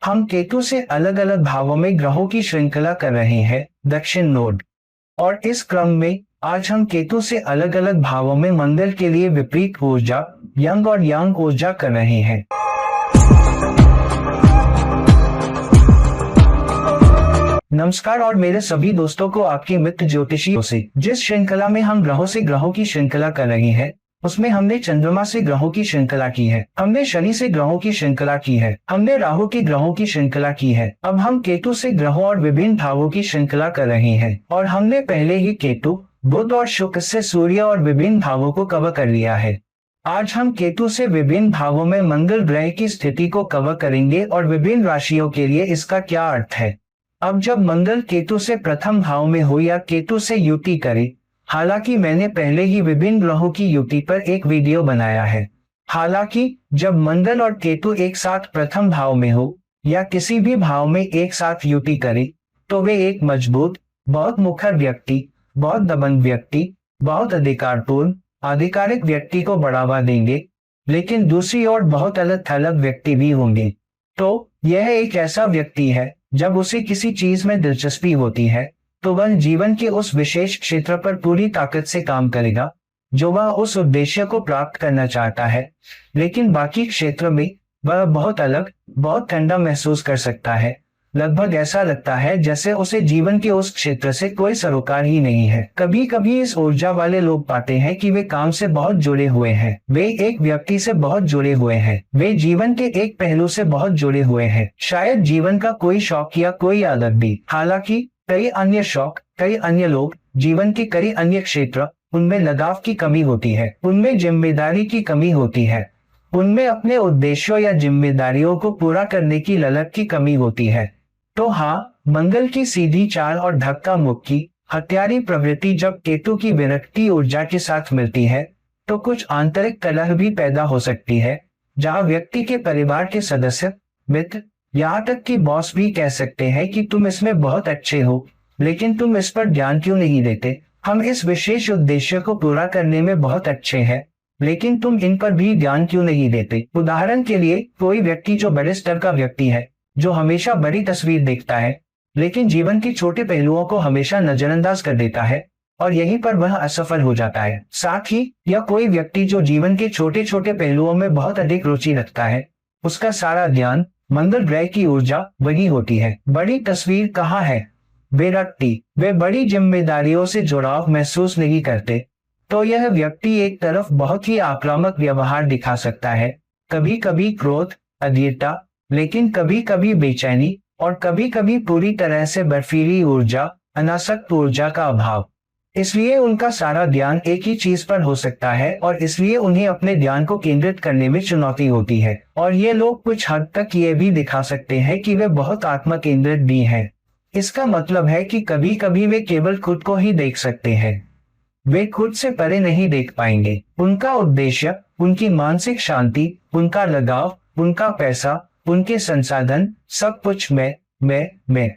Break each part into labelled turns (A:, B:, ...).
A: हम केतु से अलग अलग भावों में ग्रहों की श्रृंखला कर रहे हैं, दक्षिण नोड। और इस क्रम में आज हम केतु से अलग अलग भावों में मंगल के लिए विपरीत ऊर्जा, यंग और यांग ऊर्जा कर रहे हैं। नमस्कार और मेरे सभी दोस्तों को आपके मित्र ज्योतिषियों से। जिस श्रृंखला में हम ग्रहों से ग्रहों की श्रृंखला कर रहे हैं, उसमें हमने चंद्रमा से ग्रहों की श्रृंखला की है, हमने शनि से ग्रहों की श्रृंखला की है, हमने राहु की ग्रहों की श्रृंखला की है। अब हम केतु से ग्रहों और विभिन्न भावों की श्रृंखला कर रहे हैं और हमने पहले ही केतु, बुध और शुक्र से सूर्य और विभिन्न भावों को कवर कर लिया है। आज हम केतु से विभिन्न भावों में मंगल ग्रह की स्थिति को कवर करेंगे और विभिन्न राशियों के लिए इसका क्या अर्थ है। अब जब मंगल केतु से प्रथम भाव में हो या केतु से युति करे, हालांकि मैंने पहले ही विभिन्न ग्रहों की युति पर एक वीडियो बनाया है। हालांकि जब मंगल और केतु एक साथ प्रथम भाव में हो या किसी भी भाव में एक साथ युति करे, तो वे एक मजबूत, बहुत मुखर व्यक्ति, बहुत दबंग व्यक्ति, बहुत अधिकारपूर्ण, आधिकारिक व्यक्ति को बढ़ावा देंगे, लेकिन दूसरी ओर बहुत अलग थलग व्यक्ति भी होंगे। तो यह एक ऐसा व्यक्ति है, जब उसे किसी चीज में दिलचस्पी होती है तो वह जीवन के उस विशेष क्षेत्र पर पूरी ताकत से काम करेगा जो वह उस उद्देश्य को प्राप्त करना चाहता है, लेकिन बाकी क्षेत्र में वह बहुत अलग, बहुत ठंडा महसूस कर सकता है। लगभग ऐसा लगता है जैसे उसे जीवन के उस क्षेत्र से कोई सरोकार ही नहीं है। कभी कभी इस ऊर्जा वाले लोग पाते हैं कि वे काम से बहुत जुड़े हुए हैं, वे एक व्यक्ति से बहुत जुड़े हुए हैं, वे जीवन के एक पहलू से बहुत जुड़े हुए हैं, शायद जीवन का कोई शौक या कोई आदत भी। हालांकि कई अन्य शौक, कई अन्य लोग, जीवन के कई अन्य क्षेत्र, उनमें लगाव की कमी होती है, उनमें जिम्मेदारी की कमी होती है, उनमें अपने उद्देश्यों या जिम्मेदारियों को पूरा करने की ललक की कमी होती है। तो हाँ, मंगल की सीधी चाल और धक्का मुक्की, हत्यारी प्रवृत्ति जब केतु की विरक्ति ऊर्जा के साथ मिलती है तो कुछ आंतरिक कलह भी पैदा हो सकती है, जहाँ व्यक्ति के परिवार के सदस्य, मित्र, यहाँ तक कि बॉस भी कह सकते हैं कि तुम इसमें बहुत अच्छे हो, लेकिन तुम इस पर ध्यान क्यों नहीं देते। हम इस विशेष उद्देश्य को पूरा करने में बहुत अच्छे हैं, लेकिन तुम इन पर भी ध्यान क्यों नहीं देते। उदाहरण के लिए, कोई व्यक्ति जो बड़े स्तर का व्यक्ति है, जो हमेशा बड़ी तस्वीर देखता है, लेकिन जीवन के छोटे पहलुओं को हमेशा नजरअंदाज कर देता है और यहीं पर वह असफल हो जाता है। साथ ही या कोई व्यक्ति जो जीवन के छोटे छोटे पहलुओं में बहुत अधिक रुचि रखता है, उसका सारा ध्यान मंगल ग्रह की ऊर्जा वही होती है। बड़ी तस्वीर कहाँ है? विरक्ति। वे बड़ी जिम्मेदारियों से जुड़ाव महसूस नहीं करते, तो यह व्यक्ति एक तरफ बहुत ही आक्रामक व्यवहार दिखा सकता है, कभी कभी क्रोध, अधीरता, लेकिन कभी कभी बेचैनी और कभी कभी पूरी तरह से बर्फीली ऊर्जा, अनासक्त ऊर्जा का अभाव। इसलिए उनका सारा ध्यान एक ही चीज पर हो सकता है और इसलिए उन्हें अपने ध्यान को केंद्रित करने में चुनौती होती है। और ये लोग कुछ हद तक ये भी दिखा सकते हैं कि वे बहुत आत्म केंद्रित भी हैं। इसका मतलब है कि कभी कभी वे केवल खुद को ही देख सकते हैं, वे खुद से परे नहीं देख पाएंगे। उनका उद्देश्य, उनकी मानसिक शांति, उनका लगाव, उनका पैसा, उनके संसाधन, सब कुछ मैं।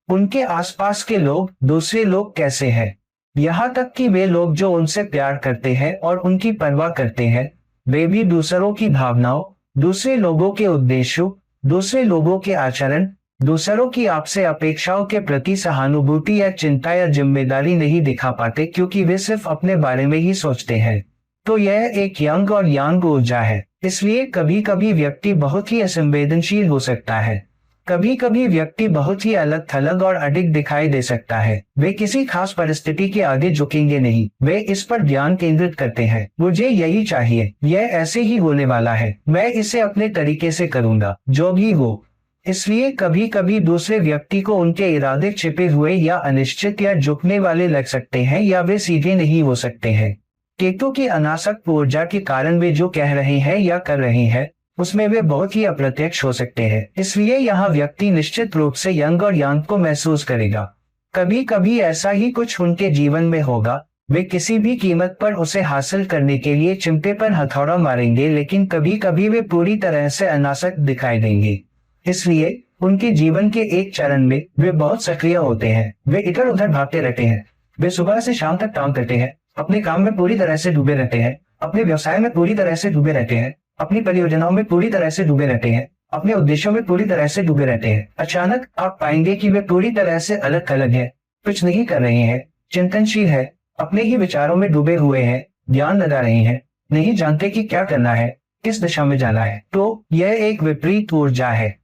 A: उनके आसपास के लोग, दूसरे लोग कैसे हैं, यहाँ तक कि वे लोग जो उनसे प्यार करते हैं और उनकी परवाह करते हैं, वे भी दूसरों की भावनाओं, दूसरे लोगों के उद्देश्यों, दूसरे लोगों के आचरण, दूसरों की आपसे अपेक्षाओं के प्रति सहानुभूति या चिंता या जिम्मेदारी नहीं दिखा पाते, क्योंकि वे सिर्फ अपने बारे में ही सोचते हैं। तो यह एक यंग और यांग ऊर्जा है। इसलिए कभी कभी व्यक्ति बहुत ही असंवेदनशील हो सकता है, कभी कभी व्यक्ति बहुत ही अलग थलग और अडिग दिखाई दे सकता है। वे किसी खास परिस्थिति के आगे झुकेंगे नहीं, वे इस पर ध्यान केंद्रित करते हैं। मुझे यही चाहिए, यह ऐसे ही होने वाला है, मैं इसे अपने तरीके से करूंगा, जो भी हो। इसलिए कभी कभी दूसरे व्यक्ति को उनके इरादे छिपे हुए या अनिश्चित या झुकने वाले लग सकते हैं, या वे सीधे नहीं हो सकते हैं। केतु की अनासक्त ऊर्जा के कारण वे जो कह रहे हैं या कर रहे हैं, उसमें वे बहुत ही अप्रत्यक्ष हो सकते हैं। इसलिए यहाँ व्यक्ति निश्चित रूप से यंग और यांग को महसूस करेगा। कभी कभी ऐसा ही कुछ उनके जीवन में होगा, वे किसी भी कीमत पर उसे हासिल करने के लिए चिमटे पर हथौड़ा मारेंगे, लेकिन कभी कभी वे पूरी तरह से अनासक्त दिखाई देंगे। इसलिए उनके जीवन के एक चरण में वे बहुत सक्रिय होते हैं, वे इधर उधर भागते रहते हैं, वे सुबह से शाम तक काम करते हैं, अपने काम में पूरी तरह से डूबे रहते हैं, अपने व्यवसाय में पूरी तरह से डूबे रहते हैं, अपनी परियोजनाओं में पूरी तरह से डूबे रहते हैं, अपने उद्देश्यों में पूरी तरह से डूबे रहते हैं। अचानक आप पाएंगे कि वे पूरी तरह से अलग अलग है, कुछ नहीं कर रहे हैं, चिंतनशील है, अपने ही विचारों में डूबे हुए हैं, ध्यान लगा रहे हैं, नहीं जानते कि क्या करना है, किस दिशा में जाना है। तो यह एक विपरीत ऊर्जा है।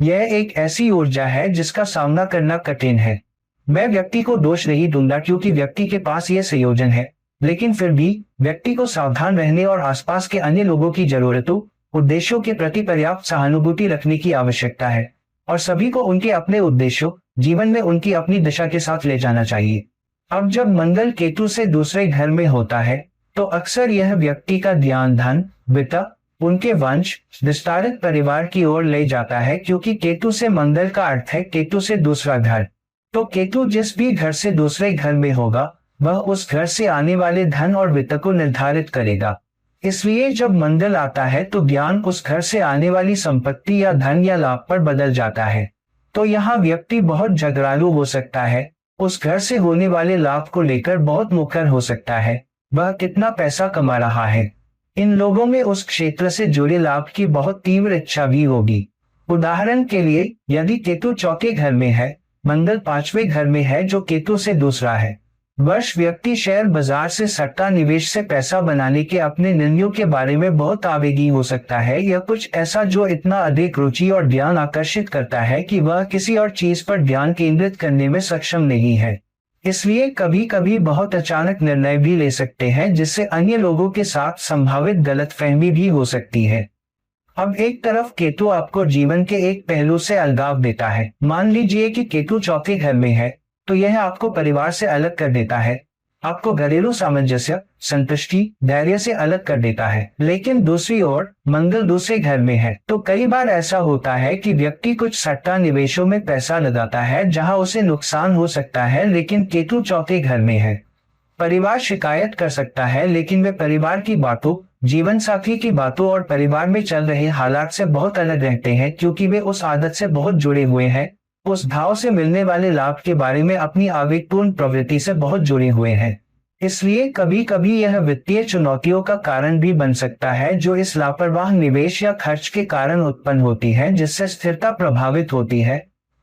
A: यह एक ऐसी ऊर्जा है जिसका सामना करना कठिन है। मैं व्यक्ति को दोष नहीं दूंगा क्योंकि व्यक्ति के पास यह संयोजन है, लेकिन फिर भी व्यक्ति को सावधान रहने और आसपास के अन्य लोगों की जरूरतों, उद्देश्यों के प्रति पर्याप्त सहानुभूति रखने की आवश्यकता है और सभी को उनके अपने उद्देश्यों, जीवन में उनकी अपनी दिशा के साथ ले जाना चाहिए। अब जब मंगल केतु से दूसरे घर में होता है तो अक्सर यह व्यक्ति का ध्यान धन, वित्त, उनके वंश, विस्तारित परिवार की ओर ले जाता है, क्योंकि केतु से मंगल का अर्थ है केतु से दूसरा घर। तो केतु जिस भी घर से दूसरे घर में होगा वह उस घर से आने वाले धन और वित्त को निर्धारित करेगा। इसलिए जब मंगल आता है तो ज्ञान उस घर से आने वाली संपत्ति या धन या लाभ पर बदल जाता है। तो यहाँ व्यक्ति बहुत झगड़ालू हो सकता है, उस घर से होने वाले लाभ को लेकर बहुत मुखर हो सकता है, वह कितना पैसा कमा रहा है। इन लोगों में उस क्षेत्र से जुड़े लाभ की बहुत तीव्र इच्छा भी होगी। उदाहरण के लिए यदि केतु चौथे घर में है, मंगल पांचवें घर में है जो केतु से दूसरा है, वर्ष व्यक्ति शेयर बाजार से सट्टा निवेश से पैसा बनाने के अपने निर्णयों के बारे में बहुत आवेगी हो सकता है, या कुछ ऐसा जो इतना अधिक रुचि और ध्यान आकर्षित करता है कि वह किसी और चीज पर ध्यान केंद्रित करने में सक्षम नहीं है। इसलिए कभी कभी बहुत अचानक निर्णय भी ले सकते हैं जिससे अन्य लोगों के साथ संभावित गलतफहमी भी हो सकती है। अब एक तरफ केतु आपको जीवन के एक पहलू से अलगाव देता है। मान लीजिए कि केतु चौथे घर में है तो यह आपको परिवार से अलग कर देता है, आपको घरेलू सामंजस्य, संतुष्टि, धैर्य से अलग कर देता है। लेकिन दूसरी ओर मंगल दूसरे घर में है तो कई बार ऐसा होता है कि व्यक्ति कुछ सट्टा निवेशों में पैसा लगाता है जहां उसे नुकसान हो सकता है, लेकिन केतु चौथे घर में है। परिवार शिकायत कर सकता है, लेकिन वे परिवार की बातों, जीवन साथी की बातों और परिवार में चल रहे हालात से बहुत अलग रहते हैं, क्योंकि वे उस आदत से बहुत जुड़े हुए हैं, उस भाव से मिलने वाले लाभ के बारे में अपनी आवेगपूर्ण प्रवृत्ति से बहुत जुड़े हुए हैं। इसलिए कभी कभी यह वित्तीय चुनौतियों का कारण भी बन सकता है जो इस लापरवाह निवेश या खर्च के कारण उत्पन्न होती है, जिससे स्थिरता प्रभावित होती है,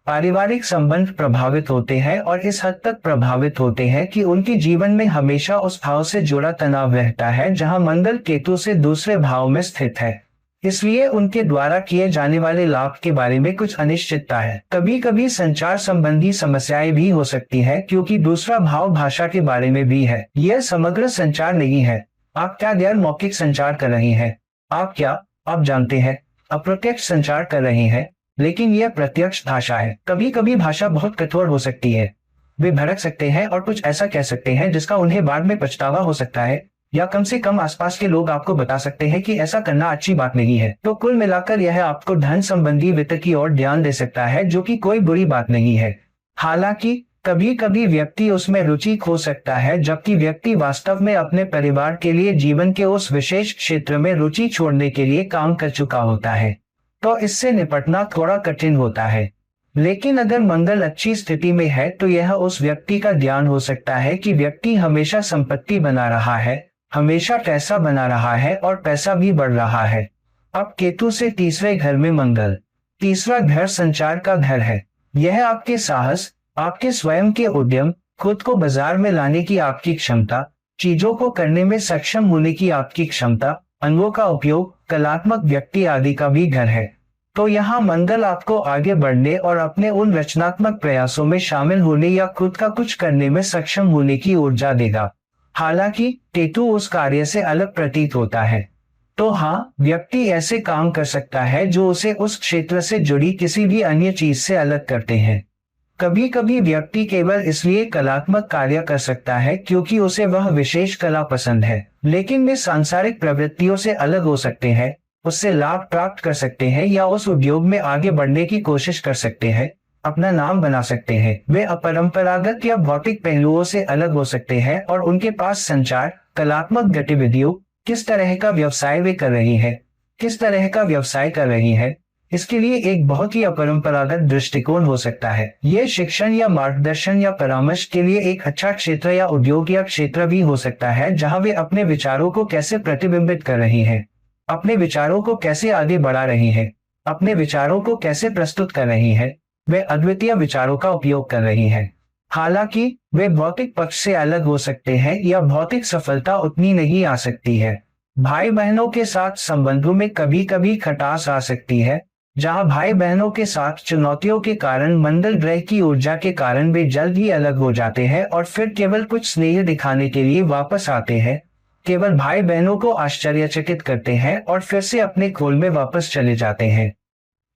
A: पारिवारिक संबंध प्रभावित होते हैं और इस हद तक प्रभावित होते हैं कि उनके जीवन में हमेशा उस भाव से जुड़ा तनाव रहता है जहां मंगल केतु से दूसरे भाव में स्थित है। इसलिए उनके द्वारा किए जाने वाले लाभ के बारे में कुछ अनिश्चितता है। कभी कभी संचार संबंधी समस्याएं भी हो सकती है, क्योंकि दूसरा भाव भाषा के बारे में भी है। यह समग्र संचार नहीं है। आप क्या गैर मौखिक संचार कर रहे हैं? आप जानते हैं, अप्रत्यक्ष संचार कर रहे हैं, लेकिन यह प्रत्यक्ष भाषा है। कभी कभी भाषा बहुत कठोर हो सकती है, वे भड़क सकते हैं और कुछ ऐसा कह सकते हैं जिसका उन्हें बाद में पछतावा हो सकता है, या कम से कम आसपास के लोग आपको बता सकते हैं कि ऐसा करना अच्छी बात नहीं है। तो कुल मिलाकर यह आपको धन संबंधी वित्त की ओर ध्यान दे सकता है, जो कि कोई बुरी बात नहीं है। हालांकि कभी कभी व्यक्ति उसमें रुचि खो सकता है, जबकि व्यक्ति वास्तव में अपने परिवार के लिए जीवन के उस विशेष क्षेत्र में रुचि छोड़ने के लिए काम कर चुका होता है, तो इससे निपटना थोड़ा कठिन होता है। लेकिन अगर मंगल अच्छी स्थिति में है तो यह उस व्यक्ति का ध्यान हो सकता है कि व्यक्ति हमेशा संपत्ति बना रहा है, हमेशा पैसा बना रहा है और पैसा भी बढ़ रहा है। अब केतु से तीसरे घर में मंगल, तीसरा घर संचार का घर है। यह आपके साहस, आपके स्वयं के उद्यम, खुद को बाजार में लाने की आपकी क्षमता, चीजों को करने में सक्षम होने की आपकी क्षमता, अंगों का उपयोग, कलात्मक व्यक्ति आदि का भी घर है। तो यहाँ मंगल आपको आगे बढ़ने और अपने उन रचनात्मक प्रयासों में शामिल होने या खुद का कुछ करने में सक्षम होने की ऊर्जा देगा। हालांकि केतु उस कार्य से अलग प्रतीत होता है। तो हाँ, व्यक्ति ऐसे काम कर सकता है जो उसे उस क्षेत्र से जुड़ी किसी भी अन्य चीज से अलग करते हैं। कभी कभी व्यक्ति केवल इसलिए कलात्मक कार्य कर सकता है क्योंकि उसे वह विशेष कला पसंद है, लेकिन वे सांसारिक प्रवृत्तियों से अलग हो सकते हैं, उससे लाभ प्राप्त कर सकते हैं या उस उद्योग में आगे बढ़ने की कोशिश कर सकते हैं, अपना नाम बना सकते हैं। वे अपरंपरागत या भौतिक पहलुओं से अलग हो सकते हैं और उनके पास संचार, कलात्मक गतिविधियों, किस तरह का व्यवसाय वे कर रही है, किस तरह का व्यवसाय कर रही है, इसके लिए एक बहुत ही अपरंपरागत दृष्टिकोण हो सकता है। यह शिक्षण या मार्गदर्शन या परामर्श के लिए एक अच्छा क्षेत्र या उद्योग या क्षेत्र भी हो सकता है, जहां वे अपने विचारों को कैसे प्रतिबिंबित कर रही हैं, अपने विचारों को कैसे आगे बढ़ा रही हैं, अपने विचारों को कैसे प्रस्तुत कर रही है, वे अद्वितीय विचारों का उपयोग कर रही है। हालांकि वे भौतिक पक्ष से अलग हो सकते हैं या भौतिक सफलता उतनी नहीं आ सकती है। भाई बहनों के साथ संबंधों में कभी कभी खटास आ सकती है, जहां भाई बहनों के साथ चुनौतियों के कारण मंगल ग्रह की ऊर्जा के कारण वे जल्द ही अलग हो जाते हैं और फिर केवल कुछ स्नेह दिखाने के लिए वापस आते हैं। केवल भाई बहनों को आश्चर्यचकित करते हैं और फिर से अपने खोल में वापस चले जाते हैं।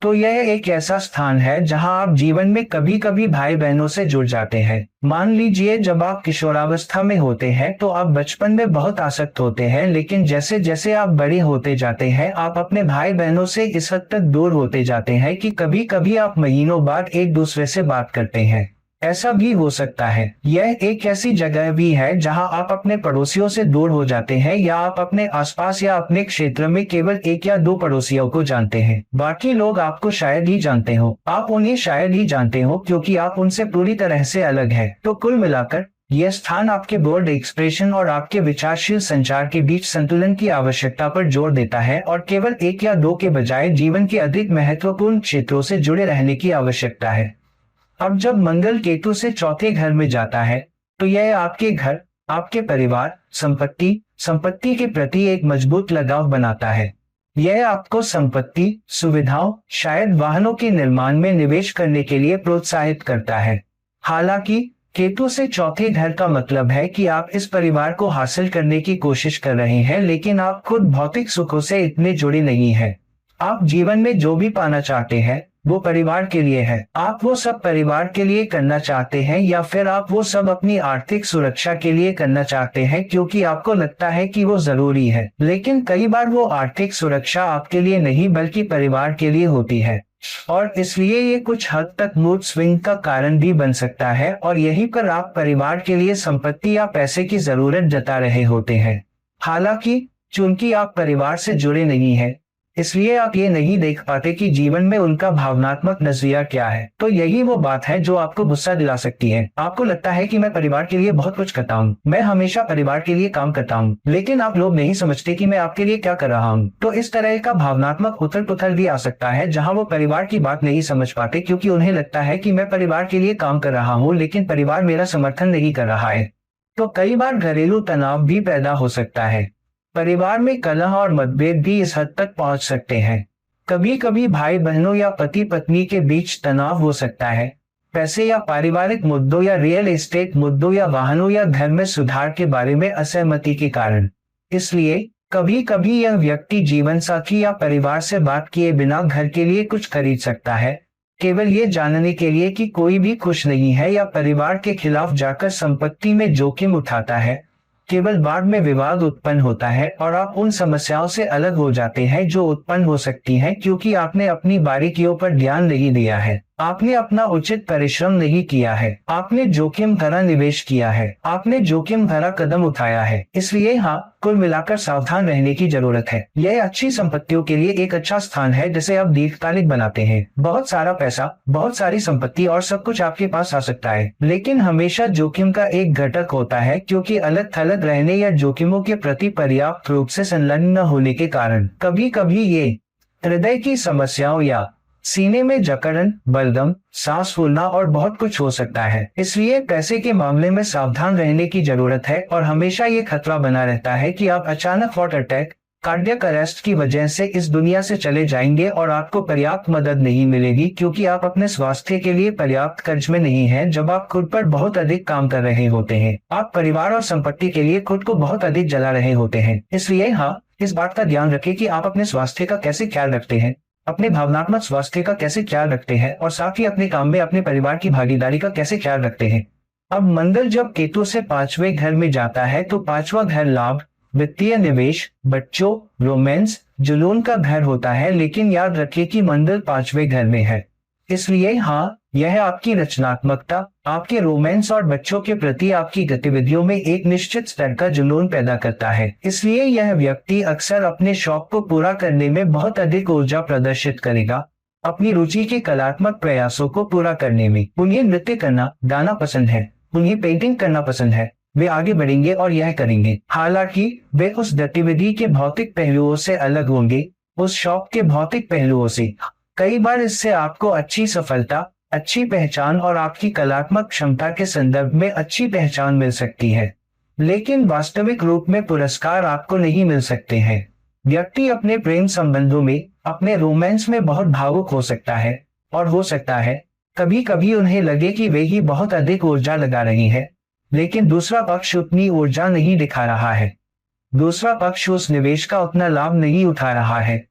A: तो यह एक ऐसा स्थान है जहां आप जीवन में कभी कभी भाई बहनों से जुड़ जाते हैं। मान लीजिए जब आप किशोरावस्था में होते हैं तो आप बचपन में बहुत आसक्त होते हैं, लेकिन जैसे जैसे आप बड़े होते जाते हैं आप अपने भाई बहनों से इस हद तक दूर होते जाते हैं कि कभी कभी आप महीनों बाद एक दूसरे से बात करते हैं। ऐसा भी हो सकता है यह एक ऐसी जगह भी है जहां आप अपने पड़ोसियों से दूर हो जाते हैं, या आप अपने आसपास या अपने क्षेत्र में केवल एक या दो पड़ोसियों को जानते हैं। बाकी लोग आपको शायद ही जानते हो, आप उन्हें शायद ही जानते हो क्योंकि आप उनसे पूरी तरह से अलग है। तो कुल मिलाकर यह स्थान आपके बोल्ड एक्सप्रेशन और आपके विचारशील संचार के बीच संतुलन की आवश्यकता पर जोर देता है और केवल एक या दो के बजाय जीवन के अधिक महत्वपूर्ण क्षेत्रों से जुड़े रहने की आवश्यकता है। अब जब मंगल केतु से चौथे घर में जाता है तो यह आपके घर, आपके परिवार, संपत्ति के प्रति एक मजबूत लगाव बनाता है। यह आपको संपत्ति, सुविधाओं, शायद वाहनों के निर्माण में निवेश करने के लिए प्रोत्साहित करता है। हालांकि केतु से चौथे घर का मतलब है कि आप इस परिवार को हासिल करने की कोशिश कर रहे हैं, लेकिन आप खुद भौतिक सुखों से इतने जुड़े नहीं हैं। आप जीवन में जो भी पाना चाहते हैं वो परिवार के लिए है। आप वो सब परिवार के लिए करना चाहते हैं, या फिर आप वो सब अपनी आर्थिक सुरक्षा के लिए करना चाहते हैं क्योंकि आपको लगता है कि वो जरूरी है। लेकिन कई बार वो आर्थिक सुरक्षा आपके लिए नहीं बल्कि परिवार के लिए होती है, और इसलिए ये कुछ हद तक मूड स्विंग का कारण भी बन सकता है, और यहीं पर आप परिवार के लिए संपत्ति या पैसे की जरूरत जता रहे होते हैं। हालांकि चूंकि आप परिवार से जुड़े नहीं हैं, इसलिए आप ये नहीं देख पाते कि जीवन में उनका भावनात्मक नजरिया क्या है। तो यही वो बात है जो आपको गुस्सा दिला सकती है। आपको लगता है कि मैं परिवार के लिए बहुत कुछ करता हूँ, मैं हमेशा परिवार के लिए काम करता हूँ, लेकिन आप लोग नहीं समझते कि मैं आपके लिए क्या कर रहा हूँ। तो इस तरह का भावनात्मक उथल पुथल भी आ सकता है जहाँ वो परिवार की बात नहीं समझ पाते क्योंकि उन्हें लगता है कि मैं परिवार के लिए काम कर रहा हूँ लेकिन परिवार मेरा समर्थन नहीं कर रहा है। तो कई बार घरेलू तनाव भी पैदा हो सकता है। परिवार में कलह और मतभेद भी इस हद तक पहुंच सकते हैं। कभी कभी भाई बहनों या पति पत्नी के बीच तनाव हो सकता है, पैसे या पारिवारिक मुद्दों या रियल एस्टेट मुद्दों या वाहनों या घर में सुधार के बारे में असहमति के कारण। इसलिए कभी कभी यह व्यक्ति जीवन साथी या परिवार से बात किए बिना घर के लिए कुछ खरीद सकता है, केवल ये जानने के लिए कि कोई भी खुश नहीं है, या परिवार के खिलाफ जाकर संपत्ति में जोखिम उठाता है। केवल बाद में विवाद उत्पन्न होता है और आप उन समस्याओं से अलग हो जाते हैं जो उत्पन्न हो सकती हैं क्योंकि आपने अपनी बारीकियों पर ध्यान नहीं दिया है, आपने अपना उचित परिश्रम नहीं किया है, आपने जोखिम भरा निवेश किया है, आपने जोखिम भरा कदम उठाया है। इसलिए हाँ, कुल मिलाकर सावधान रहने की जरूरत है। यह अच्छी संपत्तियों के लिए एक अच्छा स्थान है जिसे आप दीर्घकालिक बनाते हैं। बहुत सारा पैसा, बहुत सारी संपत्ति और सब कुछ आपके पास आ सकता है, लेकिन हमेशा जोखिम का एक घटक होता है क्योंकि अलग थलग रहने या जोखिमों के प्रति पर्याप्त रूप से संलग्न न होने के कारण कभी कभी ये हृदय की समस्याओं या सीने में जकड़न, बलगम, सांस फूलना और बहुत कुछ हो सकता है। इसलिए पैसे के मामले में सावधान रहने की जरूरत है और हमेशा ये खतरा बना रहता है कि आप अचानक हार्ट अटैक, कार्डियक अरेस्ट की वजह से इस दुनिया से चले जाएंगे और आपको पर्याप्त मदद नहीं मिलेगी क्योंकि आप अपने स्वास्थ्य के लिए पर्याप्त कर्ज में नहीं हैं जब आप खुद पर बहुत अधिक काम कर रहे होते हैं। आप परिवार और संपत्ति के लिए खुद को बहुत अधिक जला रहे होते हैं। इसलिए हाँ, इस बात का ध्यान रखें कि आप अपने स्वास्थ्य का कैसे ख्याल रखते हैं, अपने भावनात्मक स्वास्थ्य का कैसे ख्याल रखते हैं और साथ ही अपने काम में अपने परिवार की भागीदारी का कैसे ख्याल रखते हैं। अब मंगल जब केतु से 5वें घर में जाता है तो 5वां घर लाभ, वित्तीय निवेश, बच्चों, रोमांस, जुनून का घर होता है, लेकिन याद रखिए कि मंगल 5वें घर में है। इसलिए हाँ, यह आपकी रचनात्मकता, आपके रोमांस और बच्चों के प्रति आपकी गतिविधियों में एक निश्चित स्तर का जुनून पैदा करता है। इसलिए यह व्यक्ति अक्सर अपने शौक को पूरा करने में बहुत अधिक ऊर्जा प्रदर्शित करेगा, अपनी रुचि के कलात्मक प्रयासों को पूरा करने में। उन्हें नृत्य करना, गाना पसंद है, उन्हें पेंटिंग करना पसंद है, वे आगे बढ़ेंगे और यह करेंगे। हालांकि वे उस गतिविधि के भौतिक पहलुओं से अलग होंगे, उस शौक के भौतिक पहलुओं से। कई बार इससे आपको अच्छी सफलता, अच्छी पहचान और आपकी कलात्मक क्षमता के संदर्भ में अच्छी पहचान मिल सकती है, लेकिन वास्तविक रूप में पुरस्कार आपको नहीं मिल सकते हैं। व्यक्ति अपने प्रेम संबंधों में, अपने रोमांस में बहुत भावुक हो सकता है, और हो सकता है कभी कभी उन्हें लगे कि वे ही बहुत अधिक ऊर्जा लगा रही है, लेकिन दूसरा पक्ष उतनी ऊर्जा नहीं दिखा रहा है। दूसरा पक्ष उस निवेश का उतना लाभ नहीं उठा रहा है।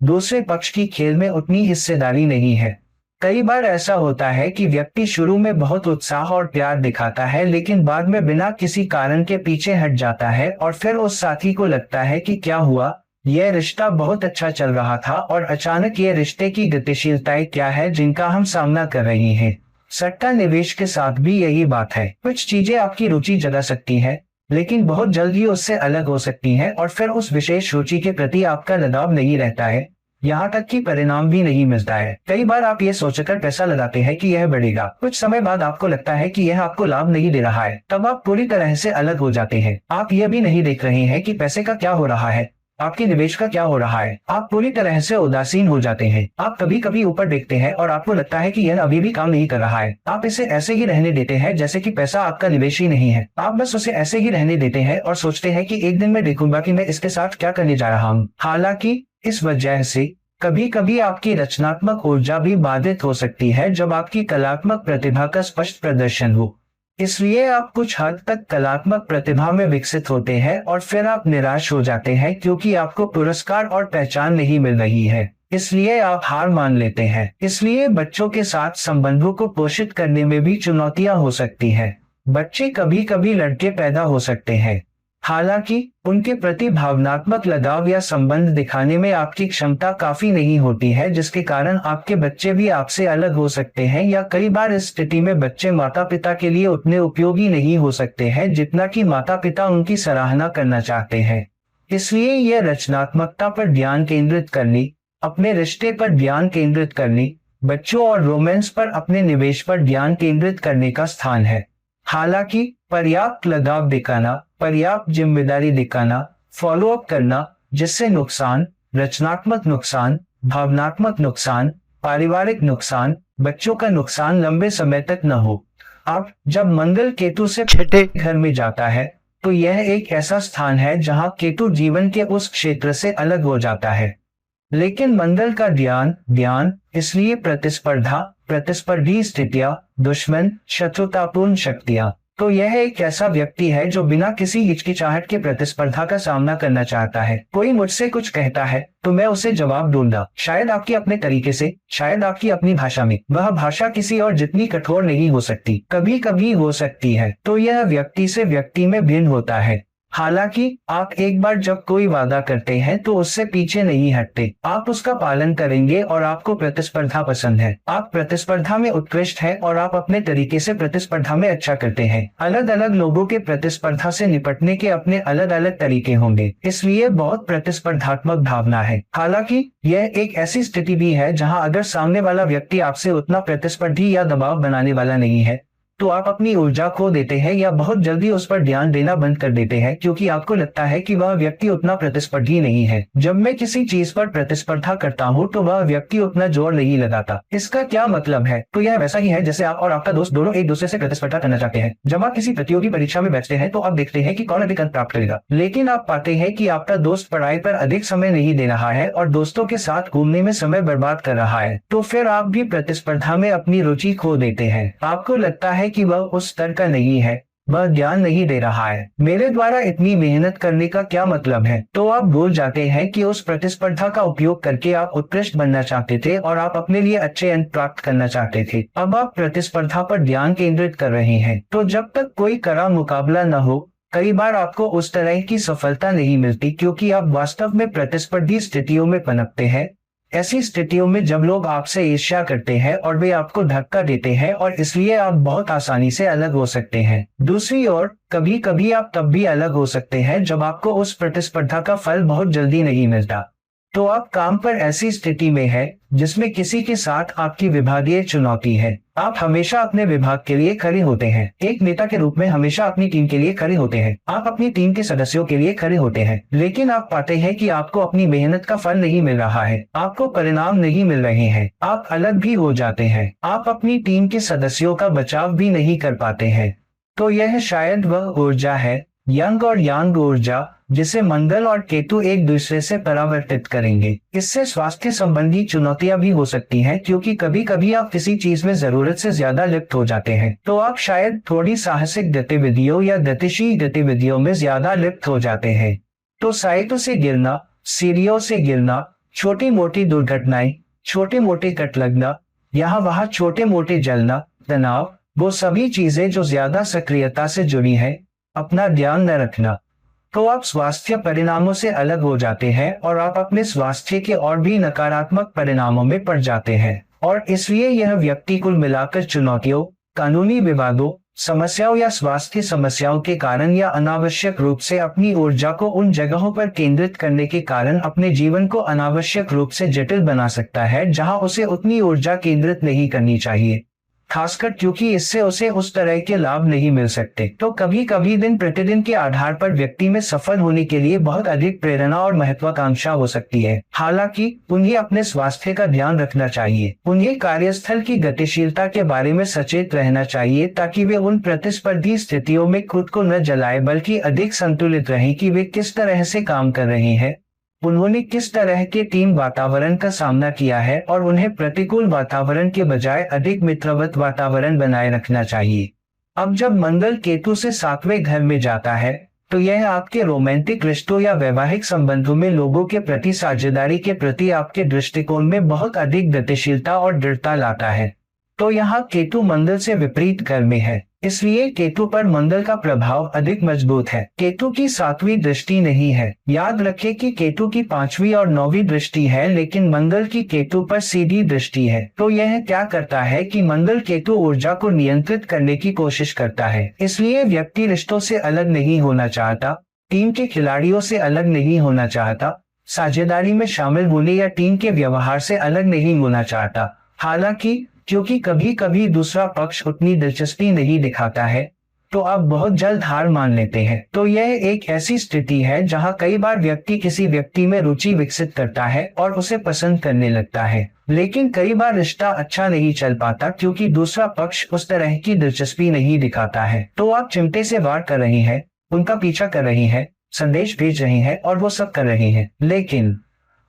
A: दूसरे पक्ष की खेल में उतनी हिस्सेदारी नहीं है। कई बार ऐसा होता है कि व्यक्ति शुरू में बहुत उत्साह और प्यार दिखाता है, लेकिन बाद में बिना किसी कारण के पीछे हट जाता है और फिर उस साथी को लगता है कि क्या हुआ, यह रिश्ता बहुत अच्छा चल रहा था और अचानक ये रिश्ते की गतिशीलताएं क्या है जिनका हम सामना कर रहे हैं। सट्टा निवेश के साथ भी यही बात है। कुछ चीजें आपकी रुचि जगा सकती है, लेकिन बहुत जल्द ही उससे अलग हो सकती हैं और फिर उस विशेष रुचि के प्रति आपका लगाव नहीं रहता है, यहाँ तक कि परिणाम भी नहीं मिलता है। कई बार आप ये सोचकर पैसा लगाते हैं कि यह बढ़ेगा, कुछ समय बाद आपको लगता है कि यह आपको लाभ नहीं दे रहा है, तब आप पूरी तरह से अलग हो जाते हैं। आप यह भी नहीं देख रहे हैं कि पैसे का क्या हो रहा है, आपके निवेश का क्या हो रहा है। आप पूरी तरह से उदासीन हो जाते हैं। आप कभी कभी ऊपर देखते हैं और आपको लगता है कि यह अभी भी काम नहीं कर रहा है। आप इसे ऐसे ही रहने देते हैं जैसे कि पैसा आपका निवेश ही नहीं है। आप बस उसे ऐसे ही रहने देते हैं और सोचते हैं कि एक दिन मैं देखूंगा कि मैं इसके साथ क्या करने जा रहा हूँ। हालांकि इस वजह से कभी कभी आपकी रचनात्मक ऊर्जा भी बाधित हो सकती है जब आपकी कलात्मक प्रतिभा का स्पष्ट प्रदर्शन हो। इसलिए आप कुछ हद तक कलात्मक प्रतिभा में विकसित होते हैं और फिर आप निराश हो जाते हैं क्योंकि आपको पुरस्कार और पहचान नहीं मिल रही है। इसलिए आप हार मान लेते हैं। इसलिए बच्चों के साथ संबंधों को पोषित करने में भी चुनौतियां हो सकती हैं। बच्चे कभी कभी लड़के पैदा हो सकते हैं, हालांकि उनके प्रति भावनात्मक लगाव या संबंध दिखाने में आपकी क्षमता काफी नहीं होती है, जिसके कारण आपके बच्चे भी आपसे अलग हो सकते हैं, या कई बार इस स्थिति में बच्चे माता पिता के लिए उतने उपयोगी नहीं हो सकते हैं जितना कि माता पिता उनकी सराहना करना चाहते हैं। इसलिए यह रचनात्मकता पर ध्यान केंद्रित करने, अपने रिश्ते पर ध्यान केंद्रित करने, बच्चों और रोमांस पर अपने निवेश पर ध्यान केंद्रित करने का स्थान है। हालांकि पर्याप्त लगाव दिखाना, पर्याप्त जिम्मेदारी दिखाना, फॉलोअप करना, जिससे नुकसान, रचनात्मक नुकसान, भावनात्मक नुकसान, पारिवारिक नुकसान, बच्चों का नुकसान लंबे समय तक न हो। अब जब मंगल केतु से छठे घर में जाता है तो यह एक ऐसा स्थान है जहां केतु जीवन के उस क्षेत्र से अलग हो जाता है। लेकिन मंगल का ध्यान इसलिए प्रतिस्पर्धा, प्रतिस्पर्धी स्थितियां, दुश्मन, शत्रुतापूर्ण शक्तियां। तो यह एक ऐसा व्यक्ति है जो बिना किसी हिचकिचाहट के प्रतिस्पर्धा का सामना करना चाहता है। कोई मुझसे कुछ कहता है तो मैं उसे जवाब दूंगा, शायद आपके अपने तरीके से, शायद आपकी अपनी भाषा में। वह भाषा किसी और जितनी कठोर नहीं हो सकती, कभी कभी हो सकती है। तो यह व्यक्ति से व्यक्ति में भिन्न होता है। हालांकि आप एक बार जब कोई वादा करते हैं तो उससे पीछे नहीं हटते, आप उसका पालन करेंगे और आपको प्रतिस्पर्धा पसंद है। आप प्रतिस्पर्धा में उत्कृष्ट हैं और आप अपने तरीके से प्रतिस्पर्धा में अच्छा करते हैं। अलग अलग लोगों के प्रतिस्पर्धा से निपटने के अपने अलग अलग तरीके होंगे, इसलिए बहुत प्रतिस्पर्धात्मक भावना है। हालांकि यह एक ऐसी स्थिति भी है जहां अगर सामने वाला व्यक्ति आपसे उतना प्रतिस्पर्धी या दबाव बनाने वाला नहीं है तो आप अपनी ऊर्जा खो देते हैं या बहुत जल्दी उस पर ध्यान देना बंद कर देते हैं, क्योंकि आपको लगता है कि वह व्यक्ति उतना प्रतिस्पर्धी नहीं है। जब मैं किसी चीज पर प्रतिस्पर्धा करता हूं तो वह व्यक्ति उतना जोर नहीं लगाता। इसका क्या मतलब है? तो यह वैसा ही है जैसे आप और आपका दोस्त दोनों एक दूसरे से प्रतिस्पर्धा करना चाहते हैं। जब आप किसी प्रतियोगी परीक्षा में बैठते हैं तो आप देखते हैं कि कौन अधिक अंक प्राप्त करेगा, लेकिन आप पाते हैं कि आपका दोस्त पढ़ाई पर अधिक समय नहीं दे रहा है और दोस्तों के साथ घूमने में समय बर्बाद कर रहा है। तो फिर आप भी प्रतिस्पर्धा में अपनी रुचि खो देते हैं। आपको लगता है कि वह उस स्तर का नहीं है, वह ध्यान नहीं दे रहा है। मेरे द्वारा इतनी मेहनत करने का क्या मतलब है? तो आप भूल जाते हैं कि उस प्रतिस्पर्धा का उपयोग करके आप उत्कृष्ट बनना चाहते थे और आप अपने लिए अच्छे अंक प्राप्त करना चाहते थे। अब आप प्रतिस्पर्धा पर ध्यान केंद्रित कर रहे हैं। तो जब तक कोई कड़ा मुकाबला न हो, कई बार आपको उस तरह की सफलता नहीं मिलती, क्योंकि आप वास्तव में प्रतिस्पर्धी स्थितियों में पनपते हैं। ऐसी स्थितियों में जब लोग आपसे ईर्ष्या करते हैं और वे आपको धक्का देते हैं, और इसलिए आप बहुत आसानी से अलग हो सकते हैं। दूसरी ओर कभी कभी आप तब भी अलग हो सकते हैं जब आपको उस प्रतिस्पर्धा का फल बहुत जल्दी नहीं मिलता। तो आप काम पर ऐसी स्थिति में है जिसमें किसी के साथ आपकी विभागीय चुनौती है। आप हमेशा अपने विभाग के लिए खड़े होते हैं, एक नेता के रूप में हमेशा अपनी टीम के लिए खड़े होते हैं, आप अपनी टीम के सदस्यों के लिए खड़े होते हैं, लेकिन आप पाते हैं कि आपको अपनी मेहनत का फल नहीं मिल रहा है, आपको परिणाम नहीं मिल रहे हैं, आप अलग भी हो जाते हैं, आप अपनी टीम के सदस्यों का बचाव भी नहीं कर पाते हैं। तो यह शायद वह ऊर्जा है, यंग और यांग ऊर्जा, जिसे मंगल और केतु एक दूसरे से परावर्तित करेंगे। इससे स्वास्थ्य संबंधी चुनौतियां भी हो सकती हैं, क्योंकि कभी कभी आप किसी चीज में जरूरत से ज्यादा लिप्त हो जाते हैं, तो आप शायद थोड़ी साहसिक गतिविधियों या गतिशील गतिविधियों में ज्यादा लिप्त हो जाते हैं। तो साइटों से गिरना, सीढ़ियों से गिरना, छोटी मोटी दुर्घटनाएं, छोटे मोटे कट लगना, यहाँ वहाँ छोटे मोटे जलना, तनाव, वो सभी चीजें जो ज्यादा सक्रियता से जुड़ी है, अपना ध्यान न रखना। तो आप स्वास्थ्य परिणामों से अलग हो जाते हैं और आप अपने स्वास्थ्य के और भी नकारात्मक परिणामों में पड़ जाते हैं। और इसलिए यह व्यक्ति कुल मिलाकर चुनौतियों, कानूनी विवादों, समस्याओं या स्वास्थ्य समस्याओं के कारण या अनावश्यक रूप से अपनी ऊर्जा को उन जगहों पर केंद्रित करने के कारण अपने जीवन को अनावश्यक रूप से जटिल बना सकता है जहां उसे उतनी ऊर्जा केंद्रित नहीं करनी चाहिए, खासकर क्योंकि इससे उसे उस तरह के लाभ नहीं मिल सकते। तो कभी कभी दिन प्रतिदिन के आधार पर व्यक्ति में सफल होने के लिए बहुत अधिक प्रेरणा और महत्वाकांक्षा हो सकती है। हालांकि उन्हें अपने स्वास्थ्य का ध्यान रखना चाहिए, उन्हें कार्यस्थल की गतिशीलता के बारे में सचेत रहना चाहिए ताकि वे उन प्रतिस्पर्धी स्थितियों में खुद को न जलाए बल्कि अधिक संतुलित रहें कि वे किस तरह से काम कर रहे हैं, उन्होंने किस तरह के टीम वातावरण का सामना किया है और उन्हें प्रतिकूल वातावरण के बजाय अधिक मित्रवत वातावरण बनाए रखना चाहिए। अब जब मंगल केतु से 7वें घर में जाता है तो यह आपके रोमांटिक रिश्तों या वैवाहिक संबंधों में लोगों के प्रति साझेदारी के प्रति आपके दृष्टिकोण में बहुत अधिक गतिशीलता और दृढ़ता लाता है। तो यहाँ केतु मंगल से विपरीत घर में है, इसलिए केतु पर मंगल का प्रभाव अधिक मजबूत है। केतु की 7वीं दृष्टि नहीं है। याद रखें कि केतु की 5वीं और 9वीं दृष्टि है, लेकिन मंगल की केतु पर सीधी दृष्टि है। तो यह क्या करता है कि मंगल केतु ऊर्जा को नियंत्रित करने की कोशिश करता है। इसलिए व्यक्ति रिश्तों से अलग नहीं होना चाहता, टीम के खिलाड़ियों से अलग नहीं होना चाहता, साझेदारी में शामिल होने या टीम के व्यवहार से अलग नहीं होना चाहता। हालांकि क्योंकि कभी कभी दूसरा पक्ष उतनी दिलचस्पी नहीं दिखाता है, तो आप बहुत जल्द हार मान लेते हैं। तो यह एक ऐसी स्थिति है जहां कई बार व्यक्ति किसी व्यक्ति में रुचि विकसित करता है और उसे पसंद करने लगता है, लेकिन कई बार रिश्ता अच्छा नहीं चल पाता क्योंकि दूसरा पक्ष उस तरह की दिलचस्पी नहीं दिखाता है। तो आप चिमटे से वार कर रहे हैं, उनका पीछा कर रहे हैं, संदेश भेज रहे हैं और वो सब कर रहे हैं, लेकिन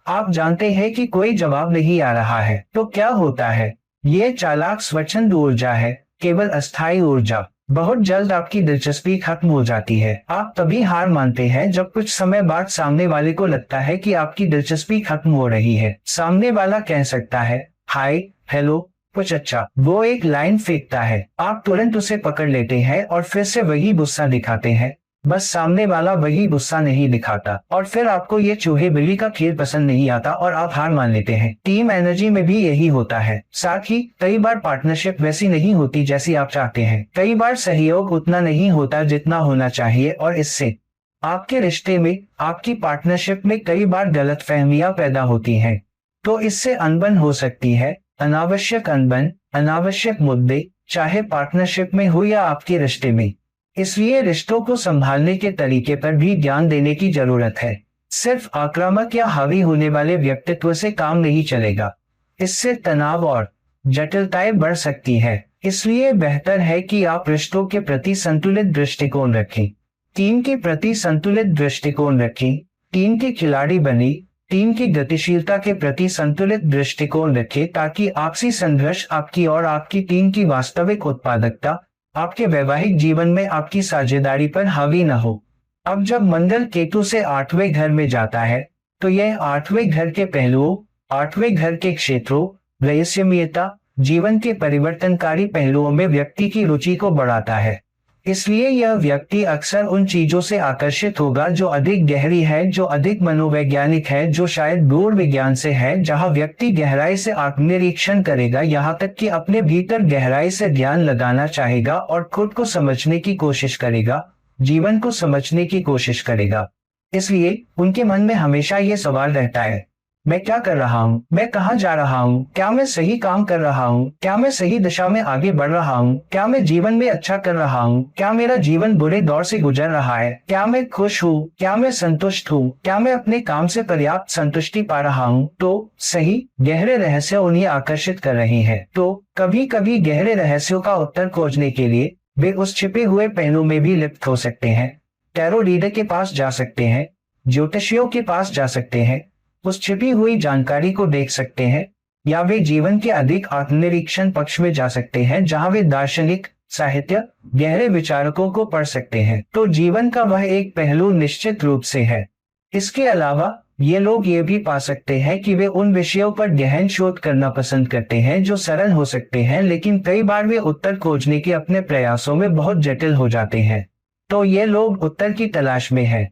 A: आप जानते हैं कि कोई जवाब नहीं आ रहा है। तो क्या होता है? ये चालाक स्वच्छंद ऊर्जा है, केवल अस्थायी ऊर्जा। बहुत जल्द आपकी दिलचस्पी खत्म हो जाती है। आप तभी हार मानते हैं जब कुछ समय बाद सामने वाले को लगता है कि आपकी दिलचस्पी खत्म हो रही है। सामने वाला कह सकता है, हाय, हेलो, कुछ अच्छा। वो एक लाइन फेंकता है, आप तुरंत उसे पकड़ लेते हैं और फिर से वही गुस्सा दिखाते हैं। बस सामने वाला वही गुस्सा नहीं दिखाता और फिर आपको ये चूहे बिल्ली का खेल पसंद नहीं आता और आप हार मान लेते हैं। टीम एनर्जी में भी यही होता है। साथ ही कई बार पार्टनरशिप वैसी नहीं होती जैसी आप चाहते हैं। कई बार सहयोग उतना नहीं होता जितना होना चाहिए और इससे आपके रिश्ते में, आपकी पार्टनरशिप में कई बार गलतफहमियां पैदा होती हैं। तो इससे अनबन हो सकती है, अनावश्यक अनबन, अनावश्यक मुद्दे, चाहे पार्टनरशिप में हो या आपके रिश्ते में। इसलिए रिश्तों को संभालने के तरीके पर भी ध्यान देने की जरूरत है। सिर्फ आक्रामक या हावी होने वाले व्यक्तित्व से काम नहीं चलेगा, इससे तनाव और जटिलताएं बढ़ सकती है। इसलिए बेहतर है कि आप रिश्तों के प्रति संतुलित दृष्टिकोण रखें, टीम के प्रति संतुलित दृष्टिकोण रखें, टीम के खिलाड़ी बने, टीम की गतिशीलता के प्रति संतुलित दृष्टिकोण रखें ताकि आपसी संघर्ष आपकी और आपकी टीम की वास्तविक उत्पादकता, आपके वैवाहिक जीवन में आपकी साझेदारी पर हावी न हो। अब जब मंगल केतु से 8वें घर में जाता है तो यह 8वें घर के पहलुओं, 8वें घर के क्षेत्रों, रहस्यमयता, जीवन के परिवर्तनकारी पहलुओं में व्यक्ति की रुचि को बढ़ाता है। इसलिए यह व्यक्ति अक्सर उन चीजों से आकर्षित होगा जो अधिक गहरी है, जो अधिक मनोवैज्ञानिक है, जो शायद गूढ़ विज्ञान से है, जहां व्यक्ति गहराई से आत्मनिरीक्षण करेगा, यहाँ तक कि अपने भीतर गहराई से ध्यान लगाना चाहेगा और खुद को समझने की कोशिश करेगा, जीवन को समझने की कोशिश करेगा। इसलिए उनके मन में हमेशा ये सवाल रहता है, मैं क्या कर रहा हूँ, मैं कहाँ जा रहा हूँ, क्या मैं सही काम कर रहा हूँ, क्या मैं सही दिशा में आगे बढ़ रहा हूँ, क्या मैं जीवन में अच्छा कर रहा हूँ, क्या मेरा जीवन बुरे दौर से गुजर रहा है, क्या मैं खुश हूँ, क्या मैं संतुष्ट हूँ, क्या मैं अपने काम से पर्याप्त संतुष्टि पा रहा हूँ। तो सही गहरे रहस्य उन्हें आकर्षित कर रहे हैं। तो कभी कभी गहरे रहस्यों का उत्तर खोजने के लिए वे उस छिपे हुए पहलू में भी लिप्त हो सकते हैं। टैरो रीडर के पास जा सकते हैं, ज्योतिषियों के पास जा सकते हैं, उस छिपी हुई जानकारी को देख सकते हैं, या वे जीवन के अधिक आत्मनिरीक्षण पक्ष में जा सकते हैं जहां वे दार्शनिक, साहित्य, गहरे विचारकों को पढ़ सकते हैं। तो जीवन का वह एक पहलू निश्चित रूप से है। इसके अलावा ये लोग ये भी पा सकते हैं कि वे उन विषयों पर गहन शोध करना पसंद करते हैं जो सरल हो सकते हैं, लेकिन कई बार वे उत्तर खोजने के अपने प्रयासों में बहुत जटिल हो जाते हैं। तो ये लोग उत्तर की तलाश में हैं।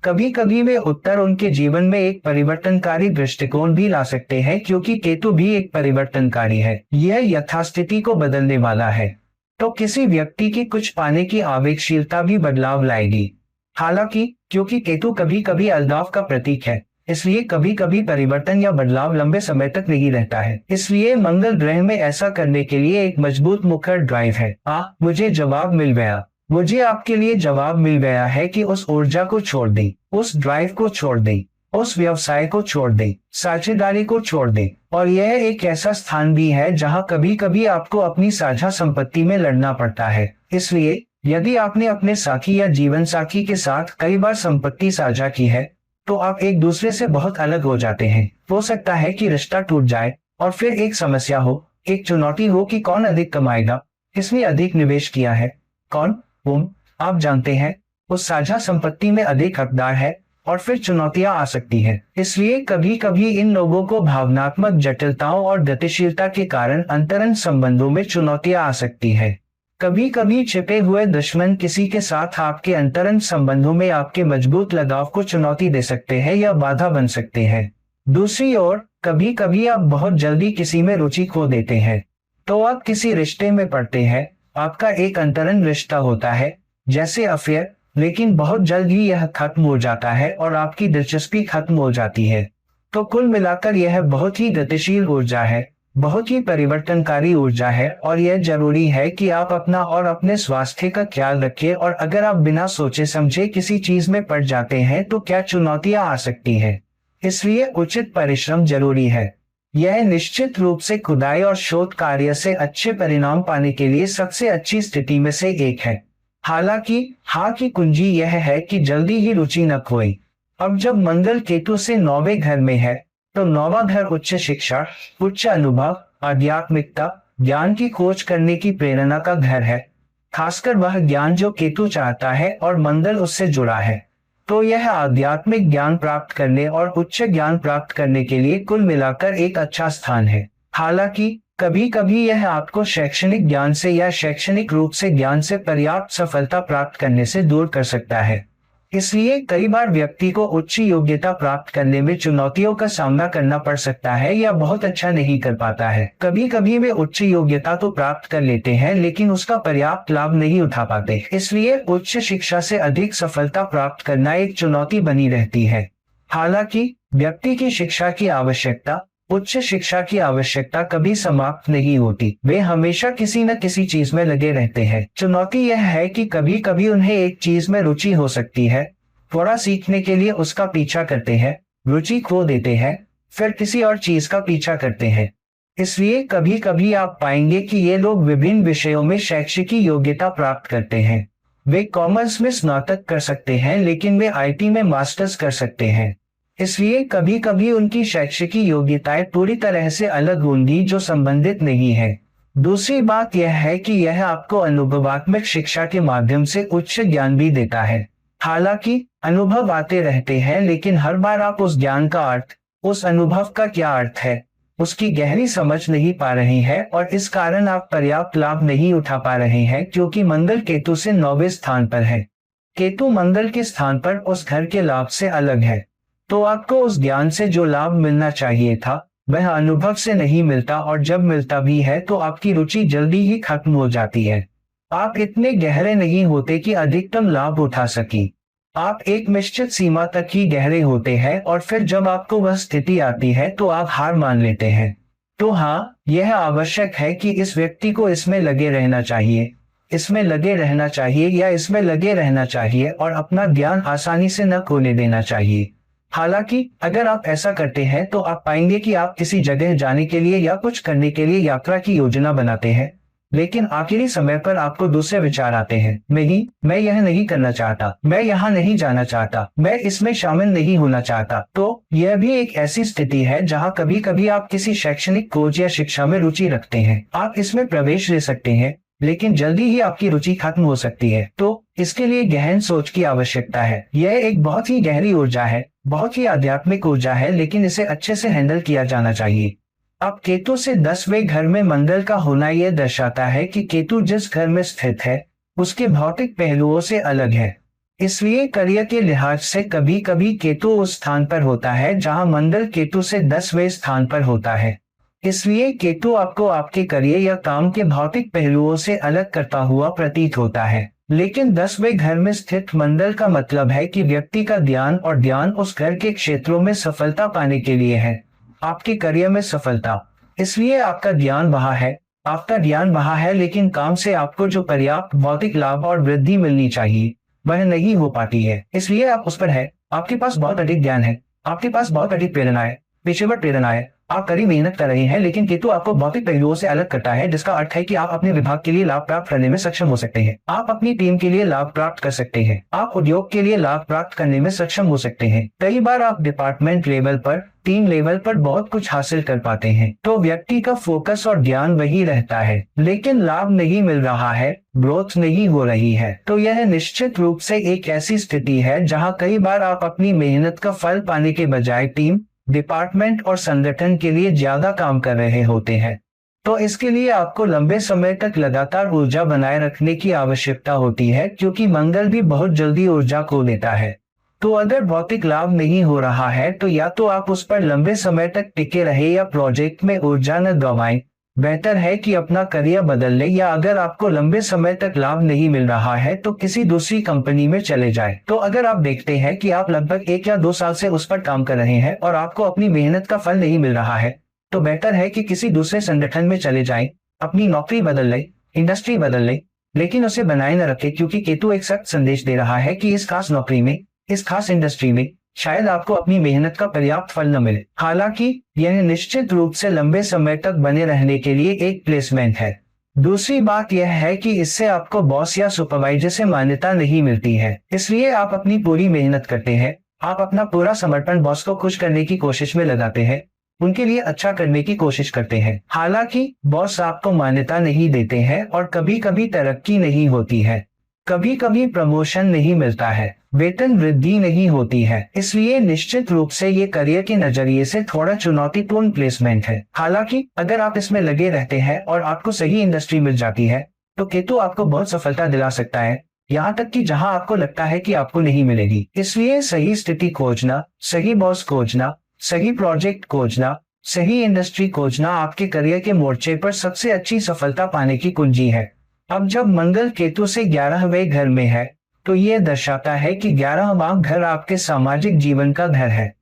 A: कभी कभी वे उत्तर उनके जीवन में एक परिवर्तनकारी दृष्टिकोण भी ला सकते हैं, क्योंकि केतु भी एक परिवर्तनकारी है। यह यथास्थिति को बदलने वाला है। तो किसी व्यक्ति की कुछ पाने की आवेगशीलता भी बदलाव लाएगी। हालांकि क्योंकि केतु कभी कभी अलगाव का प्रतीक है, इसलिए कभी कभी परिवर्तन या बदलाव लंबे समय तक नहीं रहता है। इसलिए मंगल ग्रह में ऐसा करने के लिए एक मजबूत मुखर ड्राइव है। मुझे जवाब मिल गया। मुझे आपके लिए जवाब मिल गया है कि उस ऊर्जा को छोड़ दें, उस ड्राइव को छोड़ दें, उस व्यवसाय को छोड़ दें, साझेदारी को छोड़ दें। और यह एक ऐसा स्थान भी है जहां कभी कभी आपको अपनी साझा संपत्ति में लड़ना पड़ता है। इसलिए यदि आपने अपने साथी या जीवन साथी के साथ कई बार संपत्ति साझा की है, तो आप एक दूसरे से बहुत अलग हो जाते हैं। हो सकता है कि रिश्ता टूट जाए और फिर एक समस्या हो, एक चुनौती हो कि कौन अधिक कमाएगा, किसने अधिक निवेश किया है, कौन आप जानते हैं उस साझा संपत्ति में अधिक हकदार है, और फिर चुनौतियां आ सकती हैं। इसलिए कभी कभी इन लोगों को भावनात्मक जटिलताओं और गतिशीलता के कारण अंतरंग संबंधों में चुनौतियां आ सकती है। कभी कभी छिपे हुए दुश्मन किसी के साथ आपके अंतरंग संबंधों में आपके मजबूत लगाव को चुनौती दे सकते हैं या बाधा बन सकते हैं। दूसरी ओर कभी कभी आप बहुत जल्दी किसी में रुचि खो देते हैं। तो आप किसी रिश्ते में पड़ते हैं, आपका एक अंतरंग रिश्ता होता है जैसे अफेयर, लेकिन बहुत जल्द ही यह खत्म हो जाता है और आपकी दिलचस्पी खत्म हो जाती है। तो कुल मिलाकर यह बहुत ही गतिशील ऊर्जा है, बहुत ही परिवर्तनकारी ऊर्जा है, और यह जरूरी है कि आप अपना और अपने स्वास्थ्य का ख्याल रखें। और अगर आप बिना सोचे समझे किसी चीज में पड़ जाते हैं तो क्या चुनौतियां आ सकती हैं। इसलिए उचित परिश्रम जरूरी है। यह निश्चित रूप से खुदाई और शोध कार्य से अच्छे परिणाम पाने के लिए सबसे अच्छी स्थिति में से एक है। हालांकि हाँ की कुंजी यह है कि जल्दी ही रुचि न खोए। अब जब मंगल केतु से 9वें घर में है, तो 9वां घर उच्च शिक्षा, उच्च अनुभव, आध्यात्मिकता, ज्ञान की खोज करने की प्रेरणा का घर है। खासकर वह ज्ञान जो केतु चाहता है और मंगल उससे जुड़ा है। तो यह आध्यात्मिक ज्ञान प्राप्त करने और उच्च ज्ञान प्राप्त करने के लिए कुल मिलाकर एक अच्छा स्थान है। हालांकि कभी कभी यह आपको शैक्षणिक ज्ञान से या शैक्षणिक रूप से ज्ञान से पर्याप्त सफलता प्राप्त करने से दूर कर सकता है। इसलिए कई बार व्यक्ति को उच्च योग्यता प्राप्त करने में चुनौतियों का सामना करना पड़ सकता है या बहुत अच्छा नहीं कर पाता है। कभी कभी वे उच्च योग्यता तो प्राप्त कर लेते हैं लेकिन उसका पर्याप्त लाभ नहीं उठा पाते। इसलिए उच्च शिक्षा से अधिक सफलता प्राप्त करना एक चुनौती बनी रहती है। हालांकि व्यक्ति की शिक्षा की आवश्यकता, उच्च शिक्षा की आवश्यकता कभी समाप्त नहीं होती। वे हमेशा किसी न किसी चीज में लगे रहते हैं। चुनौती यह है कि कभी कभी उन्हें एक चीज में रुचि हो सकती है, थोड़ा सीखने के लिए उसका पीछा करते हैं, रुचि खो देते हैं, फिर किसी और चीज का पीछा करते हैं। इसलिए कभी कभी आप पाएंगे कि ये लोग विभिन्न विषयों में शैक्षिक योग्यता प्राप्त करते हैं। वे कॉमर्स में स्नातक कर सकते हैं लेकिन वे IT में मास्टर्स कर सकते हैं। इसलिए कभी कभी उनकी शैक्षिक योग्यताएं पूरी तरह से अलग होंगी जो संबंधित नहीं है। दूसरी बात यह है कि यह आपको अनुभवात्मक शिक्षा के माध्यम से उच्च ज्ञान भी देता है। हालांकि अनुभव आते रहते हैं लेकिन हर बार आप उस ज्ञान का अर्थ, उस अनुभव का क्या अर्थ है, उसकी गहरी समझ नहीं पा रहे हैं और इस कारण आप पर्याप्त लाभ नहीं उठा पा रहे हैं, क्योंकि मंगल केतु से 9वें स्थान पर है। केतु मंगल के स्थान पर उस घर के लाभ से अलग है। तो आपको उस ज्ञान से जो लाभ मिलना चाहिए था वह अनुभव से नहीं मिलता, और जब मिलता भी है तो आपकी रुचि जल्दी ही खत्म हो जाती है। आप इतने गहरे नहीं होते कि अधिकतम लाभ उठा सकें। आप एक निश्चित सीमा तक ही गहरे होते हैं और फिर जब आपको वह स्थिति आती है तो आप हार मान लेते हैं। तो हाँ, यह आवश्यक है कि इस व्यक्ति को इसमें लगे रहना चाहिए, इसमें लगे रहना चाहिए या इसमें लगे रहना चाहिए और अपना ध्यान आसानी से न खोने देना चाहिए। हालांकि अगर आप ऐसा करते हैं तो आप पाएंगे कि आप किसी जगह जाने के लिए या कुछ करने के लिए यात्रा की योजना बनाते हैं, लेकिन आखिरी समय पर आपको दूसरे विचार आते हैं। नहीं, मैं यह नहीं करना चाहता, मैं यहाँ नहीं जाना चाहता, मैं इसमें शामिल नहीं होना चाहता। तो यह भी एक ऐसी स्थिति है जहाँ कभी कभी आप किसी शैक्षणिक खोज या शिक्षा में रुचि रखते हैं, आप इसमें प्रवेश ले सकते हैं, लेकिन जल्दी ही आपकी रुचि खत्म हो सकती है। तो इसके लिए गहन सोच की आवश्यकता है। यह एक बहुत ही गहरी ऊर्जा है, बहुत ही आध्यात्मिक ऊर्जा है, लेकिन इसे अच्छे से हैंडल किया जाना चाहिए। अब केतु से 10वें घर में मंगल का होना यह दर्शाता है कि केतु जिस घर में स्थित है उसके भौतिक पहलुओं से अलग है। इसलिए करियर के लिहाज से कभी कभी केतु उस स्थान पर होता है जहां मंगल केतु से 10वें स्थान पर होता है। इसलिए केतु आपको आपके करियर या काम के भौतिक पहलुओं से अलग करता हुआ प्रतीत होता है। लेकिन 10वें घर में स्थित मंगल का मतलब है कि व्यक्ति का ध्यान उस घर के क्षेत्रों में सफलता पाने के लिए है, आपके करियर में सफलता। इसलिए आपका ध्यान वहां है, लेकिन काम से आपको जो पर्याप्त भौतिक लाभ और वृद्धि मिलनी चाहिए वह नहीं हो पाती है। इसलिए आप उस पर है, आपके पास बहुत अधिक ज्ञान है, आपके पास बहुत अधिक प्रेरणा है, पेशेवर प्रेरणा है, आप कड़ी मेहनत कर रहे हैं, लेकिन केतु आपको भौतिक पहलुओं से अलग करता है, जिसका अर्थ है कि आप अपने विभाग के लिए लाभ प्राप्त करने में सक्षम हो सकते हैं, आप अपनी टीम के लिए लाभ प्राप्त कर सकते हैं, आप उद्योग के लिए लाभ प्राप्त करने में सक्षम हो सकते हैं। कई बार आप डिपार्टमेंट लेवल पर, टीम लेवल पर बहुत कुछ हासिल कर पाते हैं। तो व्यक्ति का फोकस और ध्यान वही रहता है, लेकिन लाभ नहीं मिल रहा है, ग्रोथ नहीं हो रही है। तो यह निश्चित रूप से एक ऐसी स्थिति है जहां कई बार आप अपनी मेहनत का फल पाने के बजाय टीम, डिपार्टमेंट और संगठन के लिए ज्यादा काम कर रहे होते हैं। तो इसके लिए आपको लंबे समय तक लगातार ऊर्जा बनाए रखने की आवश्यकता होती है, क्योंकि मंगल भी बहुत जल्दी ऊर्जा खो देता है। तो अगर भौतिक लाभ नहीं हो रहा है तो या तो आप उस पर लंबे समय तक टिके रहे या प्रोजेक्ट में ऊर्जा न गंवाएं। बेहतर है कि अपना करियर बदल ले, या अगर आपको लंबे समय तक लाभ नहीं मिल रहा है तो किसी दूसरी कंपनी में चले जाएं। तो अगर आप देखते हैं कि आप लगभग 1 या 2 साल से उस पर काम कर रहे हैं और आपको अपनी मेहनत का फल नहीं मिल रहा है, तो बेहतर है कि किसी दूसरे संगठन में चले जाएं, अपनी नौकरी बदल लें, इंडस्ट्री बदल लें, लेकिन उसे बनाए न रखें, क्योंकि केतु एक सख्त संदेश दे रहा है कि इस खास नौकरी में, इस खास इंडस्ट्री में शायद आपको अपनी मेहनत का पर्याप्त फल न मिले। हालांकि यह निश्चित रूप से लंबे समय तक बने रहने के लिए एक प्लेसमेंट है। दूसरी बात यह है कि इससे आपको बॉस या सुपरवाइजर से मान्यता नहीं मिलती है, इसलिए आप अपनी पूरी मेहनत करते हैं, आप अपना पूरा समर्पण बॉस को खुश करने की कोशिश में लगाते हैं, उनके लिए अच्छा करने की कोशिश करते हैं। हालांकि बॉस आपको मान्यता नहीं देते हैं और कभी कभी तरक्की नहीं होती है, कभी कभी प्रमोशन नहीं मिलता है, वेतन वृद्धि नहीं होती है। इसलिए निश्चित रूप से ये करियर के नजरिए से थोड़ा चुनौतीपूर्ण प्लेसमेंट है। हालांकि अगर आप इसमें लगे रहते हैं और आपको सही इंडस्ट्री मिल जाती है तो केतु आपको बहुत सफलता दिला सकता है, यहाँ तक कि जहाँ आपको लगता है कि आपको नहीं मिलेगी। इसलिए सही स्थिति खोजना, सही बॉस खोजना, सही प्रोजेक्ट खोजना, सही इंडस्ट्री खोजना आपके करियर के मोर्चे पर सबसे अच्छी सफलता पाने की कुंजी है। अब जब मंगल केतु से 11वें घर में है तो यह दर्शाता है कि 11वां घर आपके सामाजिक जीवन का घर है।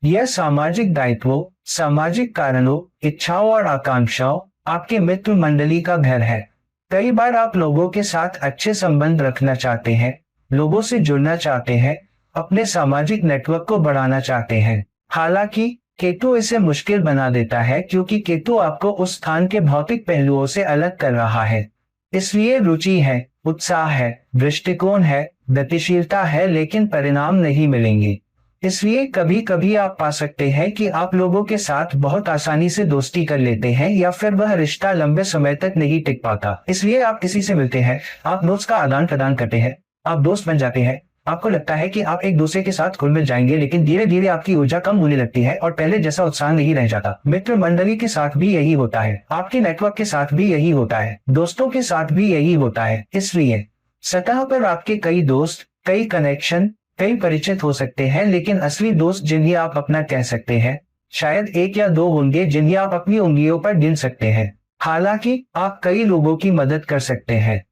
A: यह सामाजिक दायित्वों, सामाजिक कारणों, इच्छाओं और आकांक्षाओं, आपके मित्र मंडली का घर है। कई बार आप लोगों के साथ अच्छे संबंध रखना चाहते हैं, लोगों से जुड़ना चाहते हैं, अपने सामाजिक नेटवर्क को बढ़ाना चाहते हैं। हालांकि केतु इसे मुश्किल बना देता है, क्योंकि केतु आपको उस स्थान के भौतिक पहलुओं से अलग कर रहा है। इसलिए रुचि है, उत्साह है, दृष्टिकोण है, गतिशीलता है, लेकिन परिणाम नहीं मिलेंगे। इसलिए कभी कभी आप पा सकते हैं कि आप लोगों के साथ बहुत आसानी से दोस्ती कर लेते हैं या फिर वह रिश्ता लंबे समय तक नहीं टिक पाता। इसलिए आप किसी से मिलते हैं, आप नोट्स का आदान प्रदान करते हैं, आप दोस्त बन जाते हैं, आपको लगता है कि आप एक दूसरे के साथ घुल मिल जाएंगे, लेकिन धीरे धीरे आपकी ऊर्जा कम होने लगती है और पहले जैसा उत्साह नहीं रह जाता। मित्र मंडली के साथ भी यही होता है, आपके नेटवर्क के साथ भी यही होता है, दोस्तों के साथ भी यही होता है। इसलिए सतह पर आपके कई दोस्त, कई कनेक्शन, कई परिचित हो सकते हैं, लेकिन असली दोस्त जिन्हें आप अपना कह सकते हैं शायद 1 या 2 होंगे, जिन्हें आप अपनी उंगलियों पर गिन सकते हैं। हालांकि आप कई लोगों की मदद कर सकते हैं,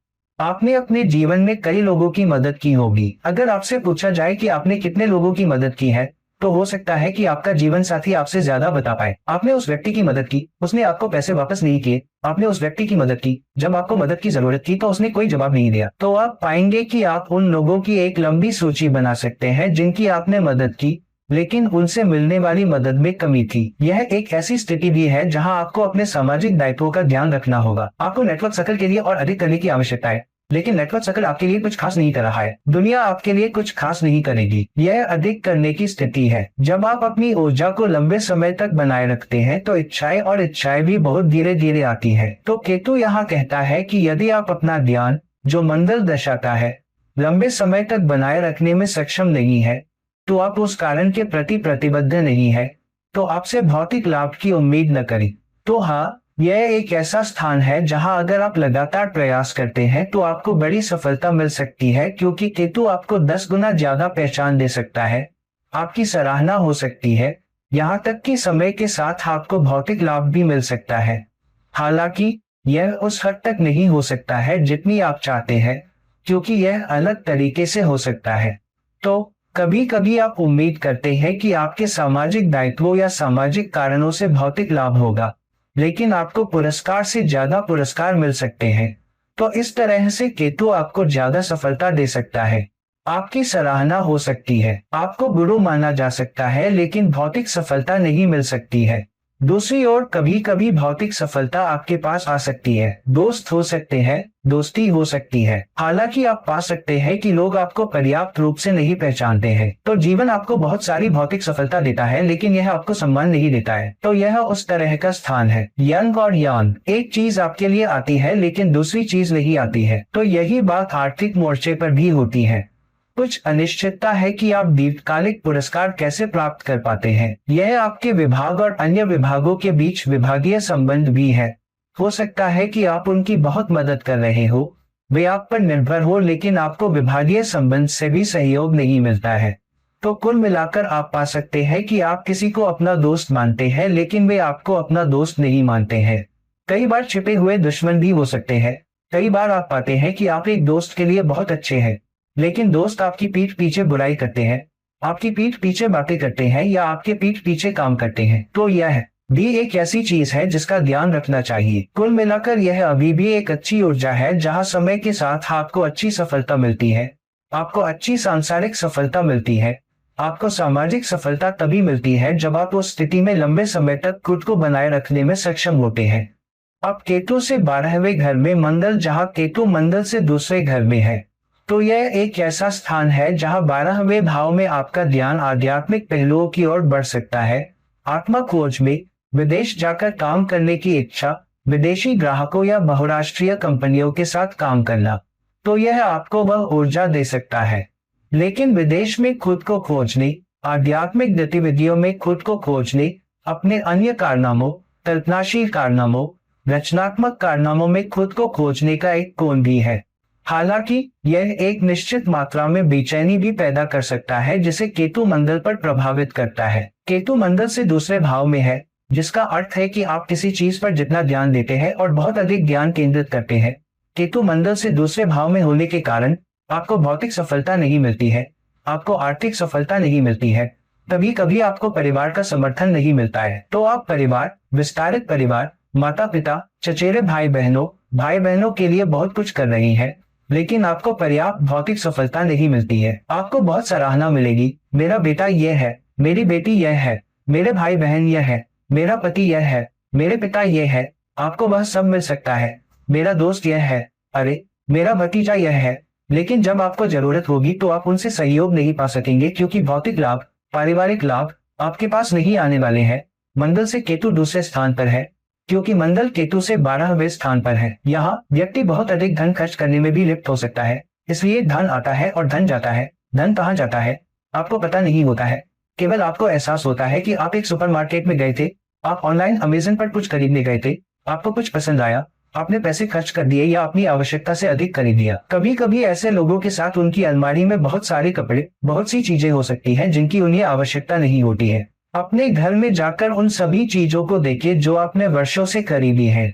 A: आपने अपने जीवन में कई लोगों की मदद की होगी। अगर आपसे पूछा जाए कि आपने कितने लोगों की मदद की है, तो हो सकता है कि आपका जीवन साथी आपसे ज्यादा बता पाए। आपने उस व्यक्ति की मदद की, उसने आपको पैसे वापस नहीं किए। आपने उस व्यक्ति की मदद की, जब आपको मदद की जरूरत थी तो उसने कोई जवाब नहीं दिया। तो आप पाएंगे कि आप उन लोगों की एक लंबी सूची बना सकते हैं जिनकी आपने मदद की, लेकिन उनसे मिलने वाली मदद में कमी थी। यह एक ऐसी स्थिति भी है जहां आपको अपने सामाजिक दायित्वों का ध्यान रखना होगा। आपको नेटवर्क सर्कल के लिए और अधिक करने की आवश्यकता है, लेकिन नेटवर्क सर्कल आपके लिए कुछ खास नहीं कर रहा है। दुनिया आपके लिए कुछ खास नहीं करेगी। यह अधिक करने की स्थिति है। जब आप अपनी ऊर्जा को लंबे समय तक बनाए रखते हैं तो इच्छाएं भी बहुत धीरे धीरे आती है। तो केतु यहाँ कहता है कि यदि आप अपना ध्यान, जो मंगल दर्शाता है, लंबे समय तक बनाए रखने में सक्षम नहीं है, तो आप उस कारण के प्रति प्रतिबद्ध नहीं है, तो आपसे भौतिक लाभ की उम्मीद न करें। तो हाँ, यह एक ऐसा स्थान है जहां अगर आप लगातार प्रयास करते हैं तो आपको बड़ी सफलता मिल सकती है, क्योंकि केतु आपको 10 गुना ज्यादा पहचान दे सकता है, आपकी सराहना हो सकती है, यहाँ तक कि समय के साथ आपको भौतिक लाभ भी मिल सकता है। हालांकि यह उस हद तक नहीं हो सकता है जितनी आप चाहते हैं, क्योंकि यह अलग तरीके से हो सकता है। तो कभी कभी आप उम्मीद करते हैं कि आपके सामाजिक दायित्वों या सामाजिक कारणों से भौतिक लाभ होगा, लेकिन आपको पुरस्कार से ज्यादा पुरस्कार मिल सकते हैं। तो इस तरह से केतु आपको ज्यादा सफलता दे सकता है, आपकी सराहना हो सकती है, आपको गुरु माना जा सकता है, लेकिन भौतिक सफलता नहीं मिल सकती है। दूसरी ओर कभी कभी भौतिक सफलता आपके पास आ सकती है। दोस्त हो सकते हैं, दोस्ती हो सकती है। हालांकि आप पा सकते हैं कि लोग आपको पर्याप्त रूप से नहीं पहचानते हैं। तो जीवन आपको बहुत सारी भौतिक सफलता देता है, लेकिन यह आपको सम्मान नहीं देता है। तो यह उस तरह का स्थान है। यंग और यान, एक चीज आपके लिए आती है लेकिन दूसरी चीज नहीं आती है। तो यही बात आर्थिक मोर्चे पर भी होती है। कुछ अनिश्चितता है कि आप दीर्घकालिक पुरस्कार कैसे प्राप्त कर पाते हैं। यह आपके विभाग और अन्य विभागों के बीच विभागीय संबंध भी है। हो सकता है कि आप उनकी बहुत मदद कर रहे हो, वे आप पर निर्भर हो, लेकिन आपको विभागीय संबंध से भी सहयोग नहीं मिलता है। तो कुल मिलाकर आप पा सकते हैं कि आप किसी को अपना दोस्त मानते हैं, लेकिन वे आपको अपना दोस्त नहीं मानते हैं। कई बार छिपे हुए दुश्मन भी हो सकते हैं। कई बार आप पाते हैं कि आप एक दोस्त के लिए बहुत अच्छे हैं, लेकिन दोस्त आपकी पीठ पीछे बुराई करते हैं, आपकी पीठ पीछे बातें करते हैं या आपके पीठ पीछे काम करते हैं। तो यह भी एक ऐसी चीज है जिसका ध्यान रखना चाहिए। कुल मिलाकर यह अभी भी एक अच्छी ऊर्जा है जहां समय के साथ आपको अच्छी सफलता मिलती है, आपको अच्छी सांसारिक सफलता मिलती है। आपको सामाजिक सफलता तभी मिलती है जब आप उस स्थिति में लंबे समय तक खुद को बनाए रखने में सक्षम होते हैं। अब केतु से 12वें घर में मंगल, जहां केतु मंगल से दूसरे घर में है, तो यह एक ऐसा स्थान है जहां 12वें भाव में आपका ध्यान आध्यात्मिक पहलुओं की ओर बढ़ सकता है। आत्मा खोज में, विदेश जाकर काम करने की इच्छा, विदेशी ग्राहकों या बहुराष्ट्रीय कंपनियों के साथ काम करना, तो यह आपको वह ऊर्जा दे सकता है। लेकिन विदेश में खुद को खोजने, आध्यात्मिक गतिविधियों में खुद को खोजने, अपने अन्य कारनामों, कल्पनाशील कारनामों, रचनात्मक कारनामों में खुद को खोजने का एक कोण भी है। हालांकि यह एक निश्चित मात्रा में बेचैनी भी पैदा कर सकता है, जिसे केतु मंगल पर प्रभावित करता है। केतु मंगल से दूसरे भाव में है, जिसका अर्थ है कि आप किसी चीज पर जितना ध्यान देते हैं और बहुत अधिक ध्यान केंद्रित करते हैं, केतु मंगल से दूसरे भाव में होने के कारण आपको भौतिक सफलता नहीं मिलती है, आपको आर्थिक सफलता नहीं मिलती है, कभी कभी आपको परिवार का समर्थन नहीं मिलता है। तो आप परिवार, विस्तारित परिवार, माता पिता, चचेरे भाई बहनों के लिए बहुत कुछ कर रही हैं, लेकिन आपको पर्याप्त भौतिक सफलता नहीं मिलती है। आपको बहुत सराहना मिलेगी, मेरा बेटा यह है, मेरी बेटी यह है, मेरे भाई बहन यह है, मेरा पति यह है, मेरे पिता यह है। आपको वह सब मिल सकता है, मेरा दोस्त यह है, अरे मेरा भतीजा यह है, लेकिन जब आपको जरूरत होगी तो आप उनसे सहयोग नहीं पा सकेंगे, क्योंकि भौतिक लाभ, पारिवारिक लाभ आपके पास नहीं आने वाले हैं। मंगल से केतु दूसरे स्थान पर है, क्योंकि मंगल केतु से 12वें स्थान पर है। यहाँ व्यक्ति बहुत अधिक धन खर्च करने में भी लिप्त हो सकता है, इसलिए धन आता है और धन जाता है। धन कहाँ जाता है आपको पता नहीं होता है, केवल आपको एहसास होता है कि आप एक सुपरमार्केट में गए थे, आप ऑनलाइन अमेज़न पर कुछ खरीदने गए थे, आपको कुछ पसंद आया, आपने पैसे खर्च कर दिए या अपनी आवश्यकता से अधिक खरीद लिया। कभी कभी ऐसे लोगों के साथ उनकी अलमारी में बहुत सारे कपड़े, बहुत सी चीजें हो सकती हैं जिनकी उन्हें आवश्यकता नहीं होती है। अपने घर में जाकर उन सभी चीजों को देखें जो आपने वर्षों से खरीदी है।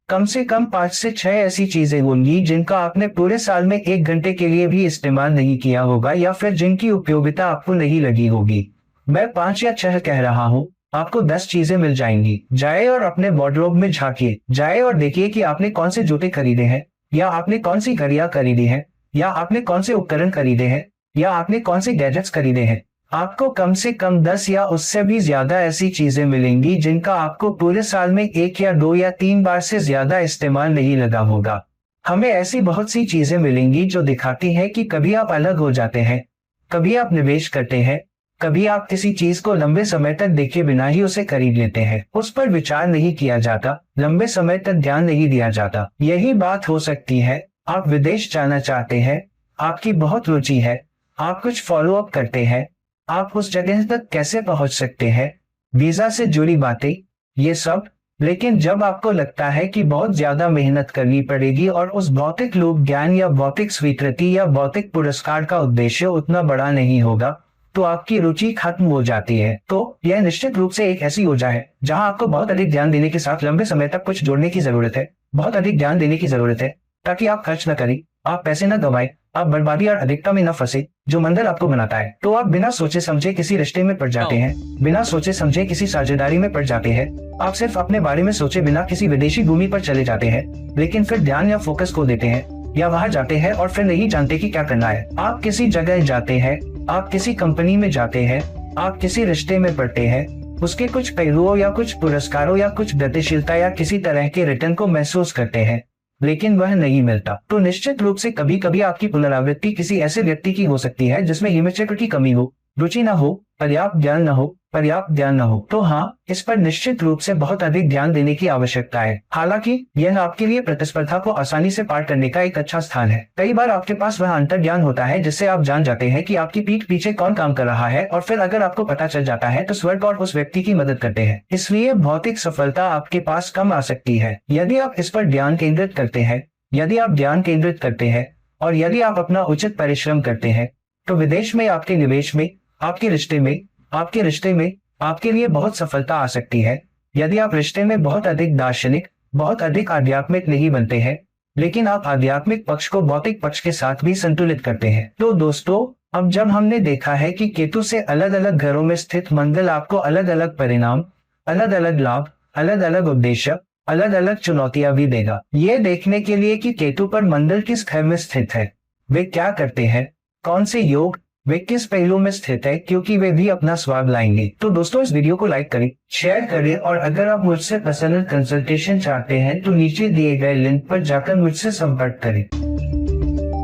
A: कम से कम 5 से 6 ऐसी चीजें होंगी जिनका आपने पूरे साल में 1 घंटे के लिए भी इस्तेमाल नहीं किया होगा या फिर जिनकी उपयोगिता आपको नहीं लगी होगी। मैं 5 या 6 कह रहा हूँ, आपको 10 चीजें मिल जाएंगी। जाए और अपने वार्डरोब में झांकिए, जाए और देखिए कि आपने कौन से जूते खरीदे हैं, या आपने कौन सी घड़ियां खरीदी हैं, या आपने कौन से उपकरण खरीदे हैं, या आपने कौन से गैजेट्स खरीदे हैं। आपको कम से कम 10 या उससे भी ज्यादा ऐसी चीजें मिलेंगी जिनका आपको पूरे साल में 1 या 2 या 3 बार से ज्यादा इस्तेमाल नहीं लगा होगा। हमें ऐसी बहुत सी चीजें मिलेंगी जो दिखाती हैं कि कभी आप अलग हो जाते हैं, कभी आप निवेश करते हैं, कभी आप किसी चीज को लंबे समय तक देखे बिना ही उसे खरीद लेते हैं। उस पर विचार नहीं किया जाता, लंबे समय तक ध्यान नहीं दिया जाता। यही बात हो सकती है, आप विदेश जाना चाहते हैं, आपकी बहुत रुचि है, आप कुछ फॉलो अप करते हैं, आप उस जगह तक कैसे पहुंच सकते हैं, वीजा से जुड़ी बातें, ये सब। लेकिन जब आपको लगता है कि बहुत ज्यादा मेहनत करनी पड़ेगी और उस भौतिक लोक ज्ञान या भौतिक स्वीकृति या भौतिक पुरस्कार का उद्देश्य उतना बड़ा नहीं होगा, तो आपकी रुचि खत्म हो जाती है। तो यह निश्चित रूप से एक ऐसी ऊर्जा है जहां आपको बहुत अधिक ध्यान देने के साथ लंबे समय तक कुछ जोड़ने की जरूरत है, बहुत अधिक ध्यान देने की जरूरत है, ताकि आप खर्च न करें, आप पैसे न गंवाएं, आप बर्बादी और अधिकता में न फंसे, जो मंदिर आपको बनाता है। तो आप बिना सोचे समझे किसी रिश्ते में पड़ जाते हैं, बिना सोचे समझे किसी साझेदारी में पड़ जाते हैं, आप सिर्फ अपने बारे में सोचे बिना किसी विदेशी भूमि पर चले जाते हैं, लेकिन फिर ध्यान या फोकस खो देते हैं, या वहां जाते हैं और फिर नहीं जानते कि क्या करना है। आप किसी जगह जाते हैं, आप किसी कंपनी में जाते हैं, आप किसी रिश्ते में पड़ते हैं, उसके कुछ पहलुओं या कुछ पुरस्कारों या कुछ गतिशीलता या किसी तरह के रिटर्न को महसूस करते हैं, लेकिन वह नहीं मिलता। तो निश्चित रूप से कभी कभी आपकी पुनरावृत्ति किसी ऐसे व्यक्ति की हो सकती है जिसमें हिमचक्र की कमी हो, रुचि न हो, पर्याप्त ज्ञान न हो, पर्याप्त ध्यान न हो। तो हाँ, इस पर निश्चित रूप से बहुत अधिक ध्यान देने की आवश्यकता है। हालांकि यह आपके लिए प्रतिस्पर्धा को आसानी से पार करने का एक अच्छा स्थान है। कई बार आपके पास वह अंतर्ज्ञान होता है जिससे आप जान जाते हैं कि आपकी पीठ पीछे कौन काम कर रहा है, और फिर अगर आपको पता चल जाता है तो स्वर्ग और उस व्यक्ति की मदद करते हैं। इसलिए भौतिक सफलता आपके पास कम आ सकती है यदि आप इस पर ध्यान केंद्रित करते हैं। यदि आप ध्यान केंद्रित करते हैं और यदि आप अपना उचित परिश्रम करते हैं, तो विदेश में आपके निवेश में, आपके रिश्ते में, आपके रिश्ते में आपके लिए बहुत सफलता आ सकती है। यदि आप रिश्ते में बहुत अधिक दार्शनिक, बहुत अधिक आध्यात्मिक नहीं बनते हैं, लेकिन आप आध्यात्मिक पक्ष को भौतिक पक्ष के साथ भी संतुलित करते हैं। तो दोस्तों, अब जब हमने देखा है कि केतु से अलग अलग घरों में स्थित मंगल आपको अलग अलग परिणाम, अलग अलग लाभ, अलग अलग उद्देश्य, अलग अलग चुनौतियां भी देगा। ये देखने के लिए कि केतु पर मंगल किस घर में स्थित है, वे क्या करते हैं, कौन से योग, वे किस पहलू में स्थित है, क्योंकि वे भी अपना स्वाद लाएंगे। तो दोस्तों, इस वीडियो को लाइक करें, शेयर करें, और अगर आप मुझसे पर्सनल कंसल्टेशन चाहते हैं तो नीचे दिए गए लिंक पर जाकर मुझसे संपर्क करें।